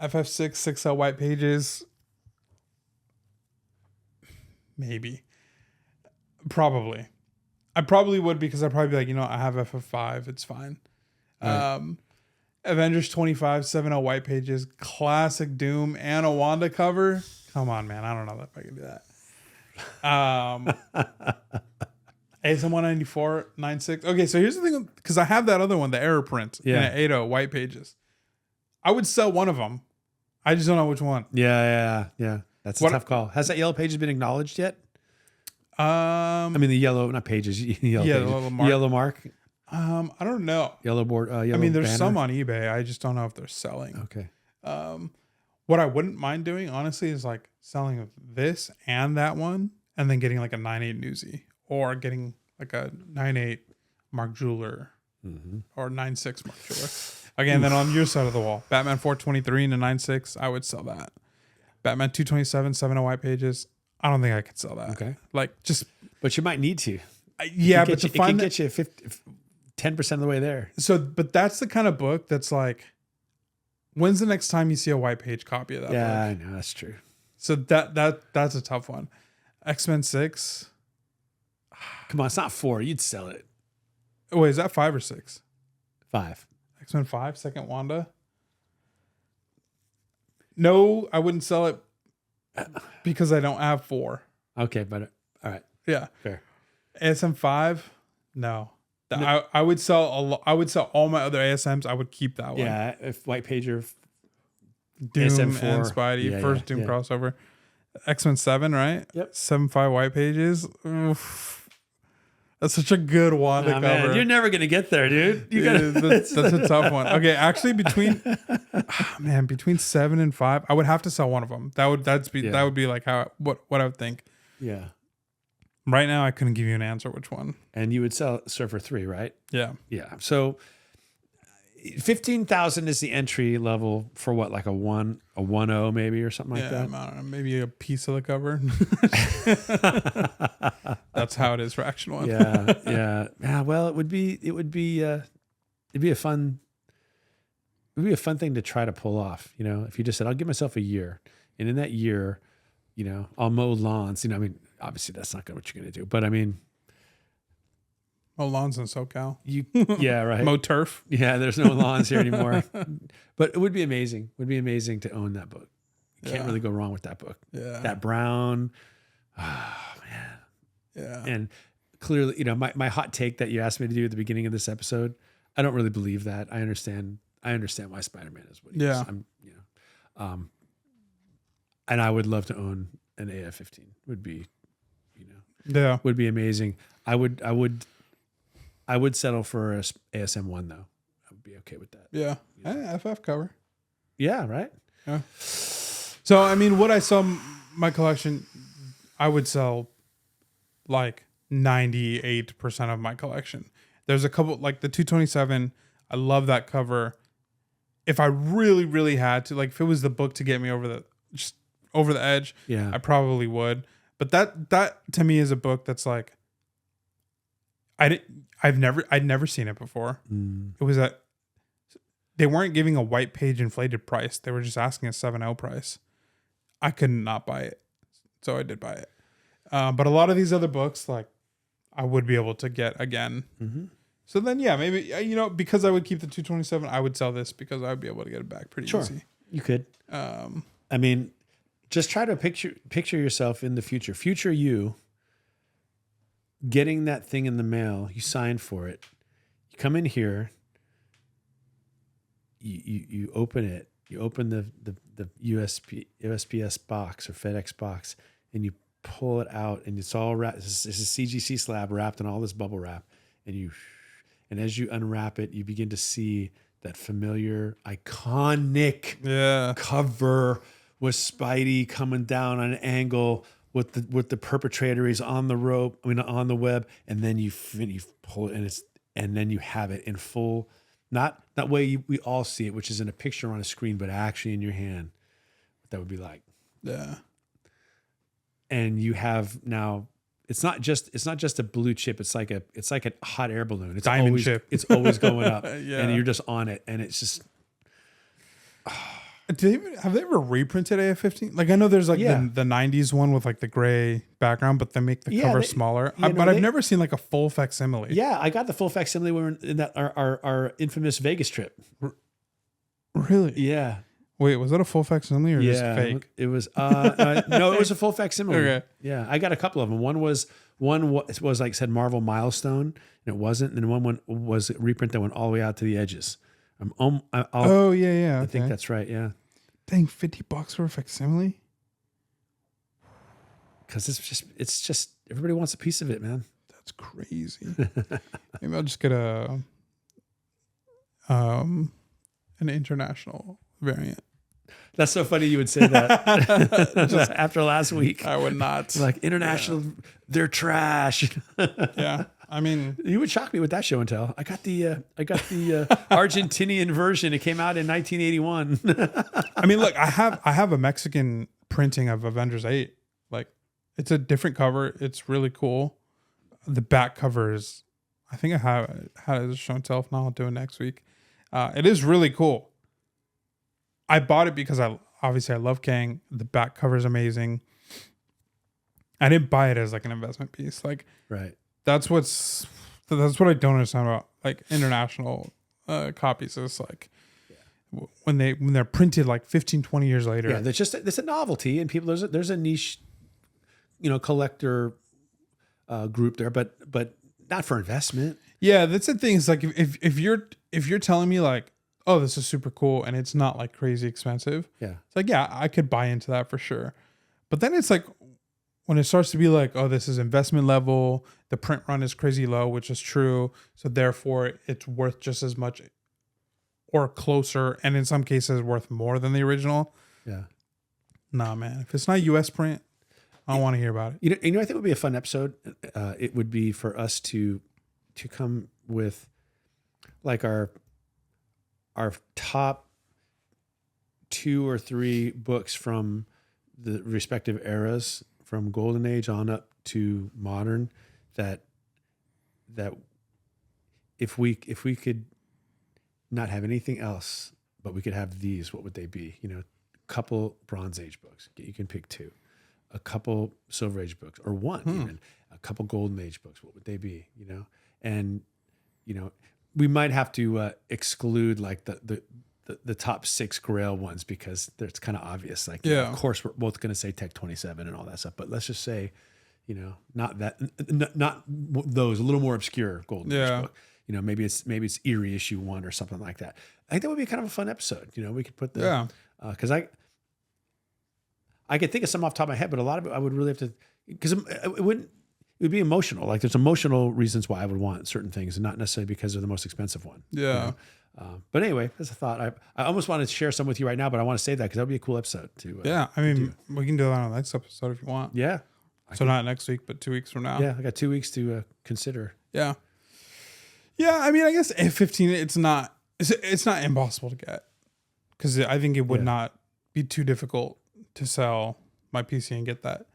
FF6 6L white pages, maybe. Probably. I probably would because I'd probably be like, I have FF5. It's fine. Right. Avengers 25 7L white pages, classic Doom and a Wanda cover. Come on, man. I don't know if I can do that. ASM 194 96. Okay, so here's the thing, because I have that other one, the error print, in an 8.0 white pages. I would sell one of them. I just don't know which one. Yeah. That's a tough call. Has that yellow pages been acknowledged yet? I mean the yellow, not pages. Yellow pages. The little mark. Yellow mark. I don't know. Yellow board. Yellow I mean, there's banner. some on eBay. I just don't know if they're selling. Okay. What I wouldn't mind doing, honestly, is like selling this and that one, and then getting like a 9.8 Newsy, or getting like a 9.8 Mark Jeweler, or 9.6 Mark Jeweler. Again, then on your side of the wall, Batman 423 and a 9.6, I would sell that. Batman 227, 7 white pages. I don't think I could sell that. Okay. Like just, But you might need to. yeah, but to it find can that, get you 10% of the way there. so, but that's the kind of book that's like, when's the next time you see a white page copy of that Yeah, book? I know. That's true. So that's a tough one. X-Men 6. Come on, it's not 4. You'd sell it. Oh, wait, is that 5 or 6? 5. X-Men 5, second Wanda. No, I wouldn't sell it because I don't have 4. Okay, but all right. Yeah. Fair. ASM 5, no. I would sell I would sell all my other ASMs. I would keep that one. Yeah, if White Pager, Doom ASM 4. and Spidey, Yeah, first yeah, Doom yeah. crossover. X-Men 7, right? Yep. 7.5 white pages. Oof. That's such a good Wanda cover. Man, you're never gonna get there, dude. You Yeah, gotta. that's a tough one. Okay, actually, between 7 and 5, I would have to sell one of them. That would be like what I would think. Yeah, Right now, I couldn't give you an answer which one. and you would sell Surfer 3, right? Yeah, Yeah. So 15,000 is the entry level for what, like a 1.0 maybe or something like yeah. that. I don't know, maybe a piece of the cover. That's how it is for Action One. Yeah. Well, it'd be a fun thing to try to pull off. You know, if you just said, I'll give myself a year, and in that year, you know, I'll mow lawns. You know, I mean, obviously that's not what you're going to do, but I mean, Oh, lawns in SoCal. yeah, right. Mow turf. Yeah, there's no lawns here anymore. But it would be amazing. Would be amazing to own that book. You can't Yeah. really go wrong with that book. Yeah. That brown. Oh, man. Yeah. And clearly, you know, my hot take that you asked me to do at the beginning of this episode, I don't really believe that. I understand why Spider-Man is what he is. And I would love to own an AF-15. Would be, you know, Yeah. would be amazing. I would settle for a ASM 1 though. I would be okay with that. Yeah. FF cover. Yeah, right? Yeah. So, I mean, would I sell my collection? I would sell like 98% of my collection. There's a couple, like the 227. I love that cover. If I really, really had to, like if it was the book to get me over the edge, Yeah. I probably would. But that to me is a book that's like, I'd never seen it before. It was they weren't giving a white page inflated price. They were just asking a 7.0 price. I could not buy it. So I did buy it. But a lot of these other books, like I would be able to get again. Mm-hmm. So then, yeah, maybe, you know, because I would keep the 227, I would sell this because I would be able to get it back pretty easy. You could. I mean, just try to picture yourself in the future. Future you getting that thing in the mail, you sign for it. You come in here, you open it, you open the USPS box or FedEx box, and you pull it out, and it's all wrapped. It's a CGC slab wrapped in all this bubble wrap, and as you unwrap it, you begin to see that familiar, iconic cover with Spidey coming down on an angle with the perpetrator. He's on the rope, on the web, and then you pull it, and then you have it in full, not that way we all see it, which is in a picture on a screen, but actually in your hand. What that would be like. Yeah. And you have now. It's not just a blue chip. It's like a hot air balloon. It's diamond always, chip. It's always going up, Yeah. and you're just on it, and it's just. Have they ever reprinted AF-15? Like I know there's like the 90s one with like the gray background, but they make the cover smaller. But I've never seen like a full facsimile. Yeah, I got the full facsimile when we were in that our infamous Vegas trip. Really? Yeah. Wait, was that a full facsimile or just fake? It was no, it was a full facsimile. Okay. Yeah, I got a couple of them. One was like said Marvel Milestone, and it wasn't. And one was a reprint that went all the way out to the edges. I think that's right. Yeah. Dang, $50 for a facsimile? Because it's just everybody wants a piece of it, man. That's crazy. Maybe I'll just get an international variant. That's so funny you would say that after last week. I would not. Like international, they're trash. Yeah. I mean, You would shock me with that show and tell. I got the Argentinian version. It came out in 1981. I mean, look, I have a Mexican printing of Avengers 8. Like, it's a different cover. It's really cool. The back cover is, I think I had it show and tell. If not, I'll do it next week. It is really cool. I bought it because I love Kang. The back cover is amazing. I didn't buy it as like an investment piece. Like, Right. that's what I don't understand about like international copies. Is like when they're printed like 15, 20 years later. Yeah, there's a novelty, and people there's a niche, collector group there, but not for investment. Yeah, that's the thing. Is like if you're telling me like, oh, this is super cool and it's not like crazy expensive. Yeah. It's like, yeah, I could buy into that for sure. But then it's like when it starts to be like, oh, this is investment level, the print run is crazy low, which is true. So therefore it's worth just as much or closer, and in some cases worth more than the original. Yeah. Nah, man. If it's not US print, I don't want to hear about it. I think would be a fun episode. It would be for us to come with like our top 2 or 3 books from the respective eras, from Golden Age on up to modern, that if we could not have anything else, but we could have these, what would they be? A couple Bronze Age books. You can pick 2. A couple Silver Age books, or 1 even. A couple Golden Age books. What would they be? And we might have to exclude like the top 6 Grail ones because it's kind of obvious. Like, of course, we're both going to say Tech 27 and all that stuff. But let's just say, not those, a little more obscure Golden Age book. Maybe it's Eerie issue 1 or something like that. I think that would be kind of a fun episode. We could put because I could think of some off the top of my head, but a lot of it I would really have to, because it would be emotional. Like there's emotional reasons why I would want certain things, and not necessarily because they're the most expensive one. Yeah. But anyway, that's a thought. I almost wanted to share some with you right now, but I want to say that because that would be a cool episode too. I mean, we can do that on the next episode if you want. Yeah. So not next week, but 2 weeks from now. Yeah, I got 2 weeks to consider. Yeah. Yeah, I mean, I guess A15, it's not impossible to get, because I think it would not be too difficult to sell my PC and get that.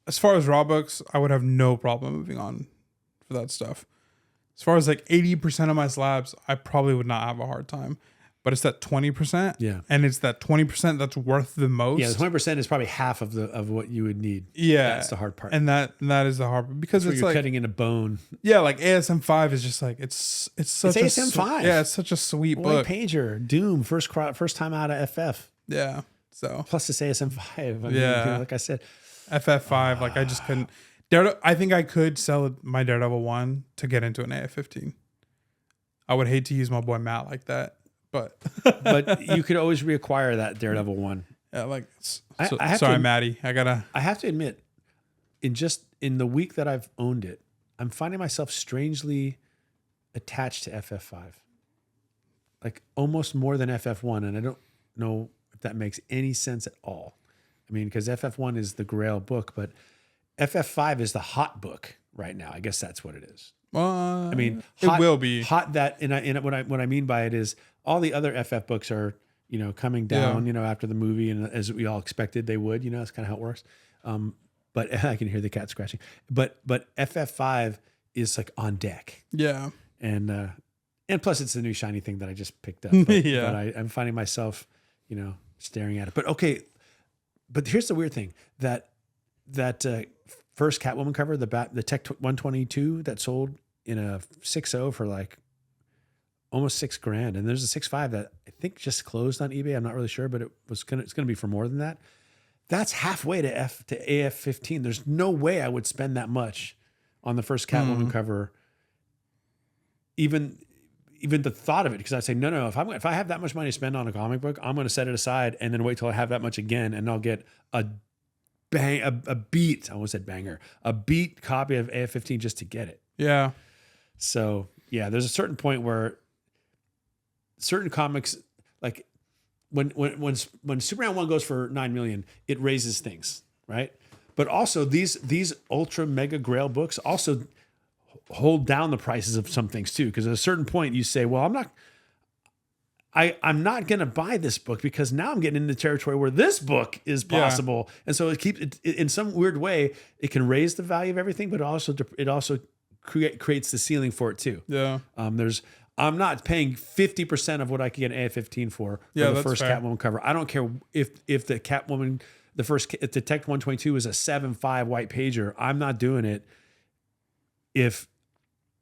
As far as raw books, I would have no problem moving on for that stuff. As far as like 80% of my slabs, I probably would not have a hard time. But it's that 20%. Yeah. And it's that 20% that's worth the most. Yeah, the 20% is probably half of what you would need. Yeah. That's the hard part. And that is the hard part, because it's it's you're like cutting into bone. Yeah, like ASM 5 is just like it's such it's ASM 5. Yeah, it's such a sweet book. Pager, Doom, first time out of FF. Yeah. So plus this ASM 5. Like I said, FF5, like I just couldn't. I think I could sell my Daredevil 1 to get into an AF15. I would hate to use my boy Matt like that, but you could always reacquire that Daredevil 1. Yeah, like sorry, Maddie. I have to admit, in the week that I've owned it, I'm finding myself strangely attached to FF5. Like almost more than FF1, and I don't know if that makes any sense at all. I mean, because FF1 is the Grail book, but FF5 is the hot book right now. I guess that's what it is. I mean, hot, it will be hot. What I mean by it is all the other FF books are coming down after the movie, and as we all expected they would. That's kind of how it works. But I can hear the cat scratching. But FF5 is like on deck. Yeah, and plus it's the new shiny thing that I just picked up. But, but I'm finding myself staring at it. But okay. But here's the weird thing, that first Catwoman cover, the Tech 122 that sold in a 6.0 for like almost $6,000, and there's a 6.5 that I think just closed on eBay. I'm not really sure, but it's gonna be for more than that. That's halfway to AF15. There's no way I would spend that much on the first Catwoman cover. Even the thought of it, because I'd say, no, if I have that much money to spend on a comic book, I'm going to set it aside and then wait till I have that much again, and I'll get a beat. I almost said banger, a beat copy of AF15 just to get it. Yeah. So yeah, there's a certain point where certain comics, like when Superman 1 goes for 9 million, it raises things, right? But also these ultra mega grail books also hold down the prices of some things too, because at a certain point you say, well, I'm not going to buy this book because now I'm getting into territory where this book is possible. And so it keeps it in some weird way, it can raise the value of everything, but it also creates the ceiling for it too. Yeah. I'm not paying 50% of what I could get an AF-15 for the first fair. Catwoman cover. I don't care if the Catwoman, if Detective 122 is a 7.5 white pager. I'm not doing it if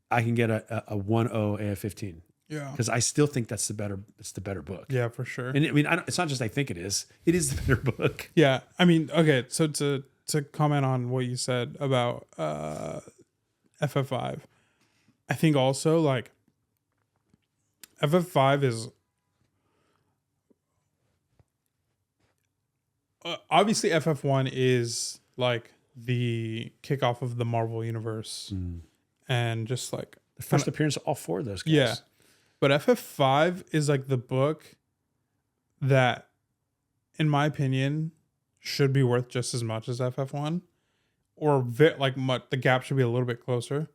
I can get a 1.0 AF-15. Yeah. Because I still think it's the better book. Yeah, for sure. And I mean, it's not just I think it is the better book. Yeah. I mean, okay. So to comment on what you said about FF5, I think also like FF5 is obviously FF1 is like the kickoff of the Marvel universe, and just like the first appearance of all four of those guys. Yeah. But FF5 is like the book that, in my opinion, should be worth just as much as FF1, or the gap should be a little bit closer,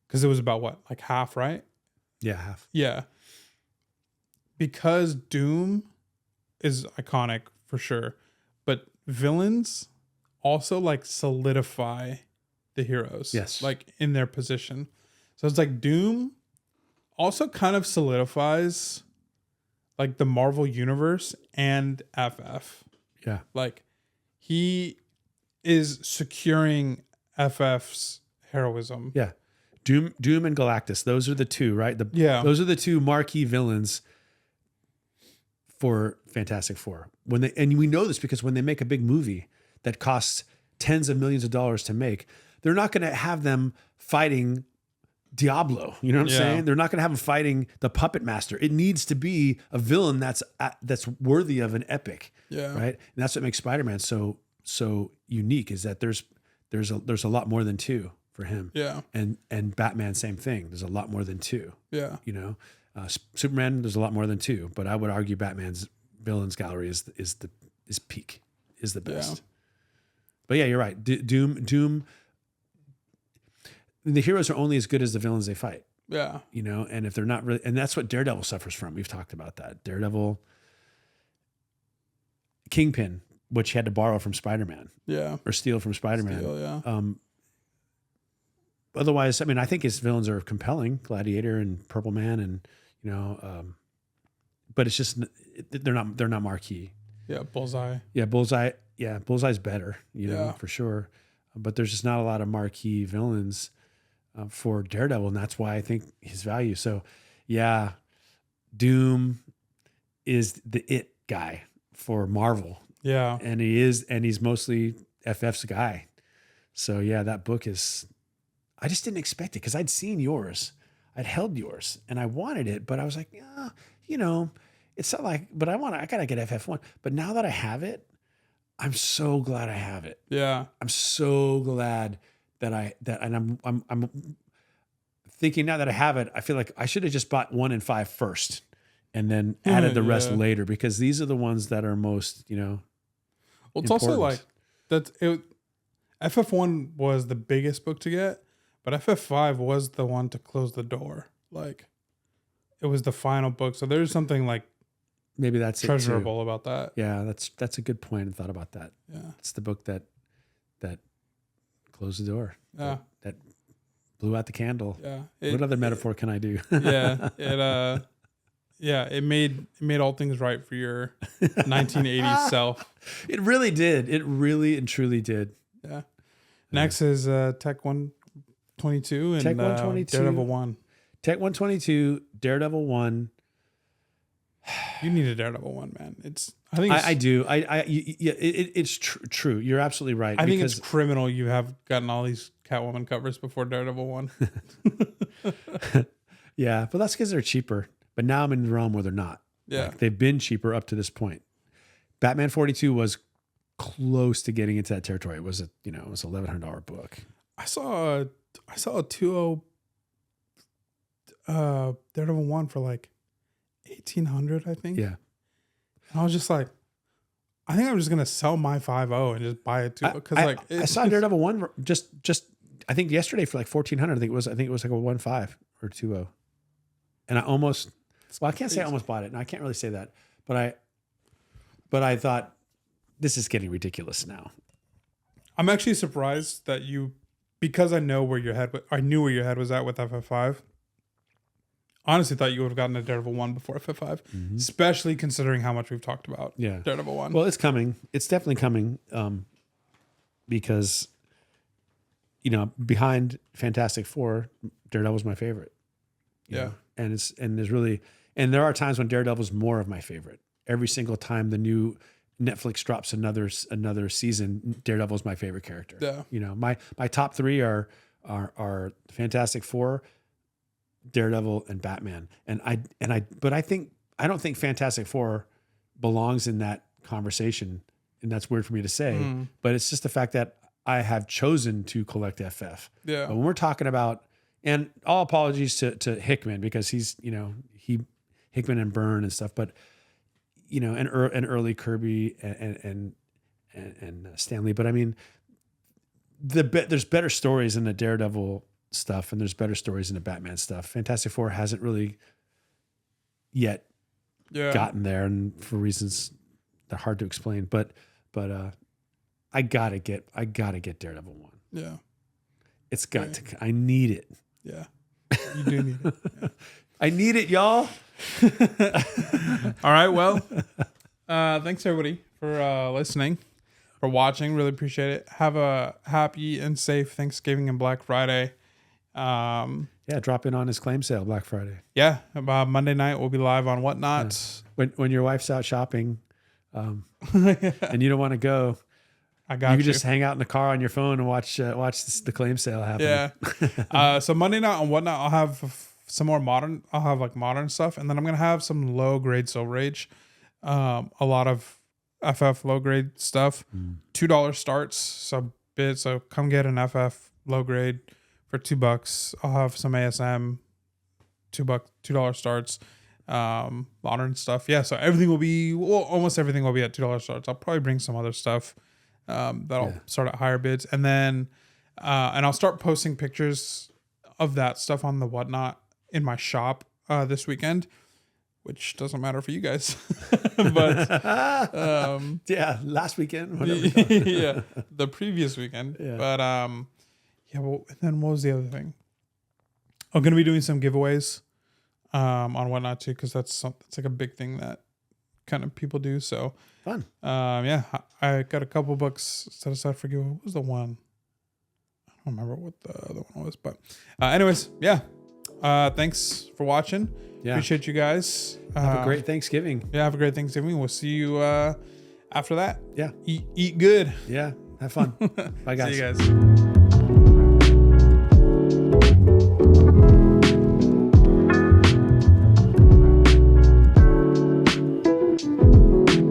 because it was about what, like half, right? Yeah, half. Yeah. Because Doom is iconic for sure, but villains also like solidify the heroes. Yes. Like in their position. So it's like Doom also kind of solidifies like the Marvel universe and FF. Yeah. Like he is securing FF's heroism. Yeah. Doom and Galactus. Those are the two, right? Those are the two marquee villains for Fantastic Four. And we know this because when they make a big movie that costs tens of millions of dollars to make, they're not going to have them fighting Diablo. You know what I'm saying? They're not going to have them fighting the Puppet Master. It needs to be a villain that's worthy of an epic. Yeah. Right. And that's what makes Spider-Man so unique, is that there's a lot more than two for him. Yeah. And Batman, same thing. There's a lot more than two. Yeah. You know, Superman, there's a lot more than two, but I would argue Batman's villains gallery is peak, is the best. Yeah. But yeah, you're right. Doom. The heroes are only as good as the villains they fight. Yeah. You know, and if they're not really, and that's what Daredevil suffers from. We've talked about that. Daredevil, Kingpin, which he had to borrow from Spider-Man. Yeah. Or steal from Spider-Man. Yeah. Otherwise, I mean, I think his villains are compelling, Gladiator and Purple Man, and you know, but it's just they're not marquee. Yeah, Bullseye. Yeah, Bullseye. Yeah, Bullseye's better, you know, for sure. But there's just not a lot of marquee villains for Daredevil, and that's why I think his value. So, yeah, Doom is the it guy for Marvel. Yeah, and he's mostly FF's guy. So yeah, that book is. I just didn't expect it because I'd seen yours, I'd held yours, and I wanted it, but I was like, yeah, you know, it's not like. But I gotta get FF1. But now that I have it, I'm so glad I have it. Yeah, I'm so glad and I'm thinking now that I have it, I feel like I should have just bought 1 and 5 first, and then added the rest later, because these are the ones that are most, you know. Well, it's also like that. FF1 was the biggest book to get, but FF5 was the one to close the door. Like, it was the final book, so there's something like maybe that's treasurable about that. Yeah, that's a good point. I thought about that. Yeah, it's the book that closed the door. Yeah, that blew out the candle. Yeah. What other metaphor can I do? It made all things right for your 1980s self. It really did. It really and truly did. Yeah. Next is Tech 122 and Tech 122, Daredevil 1. Tech 122, Daredevil 1. You need a Daredevil 1, man. I do. It's true. You're absolutely right. I think it's criminal you have gotten all these Catwoman covers before Daredevil 1. Yeah, but that's because they're cheaper. But now I'm in the realm where they're not. Yeah. Like, they've been cheaper up to this point. Batman 42 was close to getting into that territory. It was a $1,100 book. I saw a 2.0 Daredevil 1 for like 1,800, I think. Yeah. I was just like, I think I'm just gonna sell my 5.0 and just buy it too. Because I saw Daredevil 1 just I think yesterday for like 1,400. I think it was like a 1.5 or 2.0. And I almost, well, I can't say I almost bought it. No, I can't really say that. But I thought, this is getting ridiculous now. I'm actually surprised that because I knew where your head was at with FF5. Honestly, thought you would have gotten a Daredevil 1 before FF5, especially considering how much we've talked about Daredevil 1. Well, it's coming. It's definitely coming because, behind Fantastic Four, Daredevil's my favorite. You know? And there are times when Daredevil's more of my favorite. Every single time the new Netflix drops another season, Daredevil's my favorite character. Yeah. My top 3 are Fantastic Four, Daredevil, and Batman. I don't think Fantastic Four belongs in that conversation, and that's weird for me to say, but it's just the fact that I have chosen to collect FF. Yeah. But when we're talking about, and all apologies to Hickman, because he's, Hickman and Byrne and stuff, but and early Kirby and Stanley. But I mean, there's better stories in the Daredevil stuff, and there's better stories in the Batman stuff. Fantastic Four hasn't really yet gotten there, and for reasons that are hard to explain. But I gotta get Daredevil 1. Yeah, it's got to. I need it. Yeah, you do need it. Yeah. I need it, y'all. All right. Well, thanks everybody for listening, for watching. Really appreciate it. Have a happy and safe Thanksgiving and Black Friday. Drop in on his claim sale Black Friday. Yeah, Monday night we'll be live on Whatnot. When your wife's out shopping, and you don't want to go, you can just hang out in the car on your phone and watch the claim sale happen. Yeah. So Monday night on Whatnot, I'll have some more modern. I'll have like modern stuff, and then I'm gonna have some low grade Silver Age. A lot of FF low grade stuff. $2 starts. So come get an FF low grade for $2. I'll have some ASM. $2 starts. Modern stuff. Yeah. So almost everything will be at $2 starts. I'll probably bring some other stuff. That'll start at higher bids, and then and I'll start posting pictures of that stuff on the Whatnot in my shop this weekend, which doesn't matter for you guys. But last weekend, the previous weekend. But and then what was the other thing? I'm gonna be doing some giveaways on Whatnot too, because that's like a big thing that kind of people do. So fun. I got a couple books set aside for giveaway. What was the one? I don't remember what the other one was, but anyways, thanks for watching. Appreciate you guys. Have a great Thanksgiving. Have a great Thanksgiving. We'll see you after that. Yeah. Eat good. Yeah. Have fun. Bye, guys. See you guys.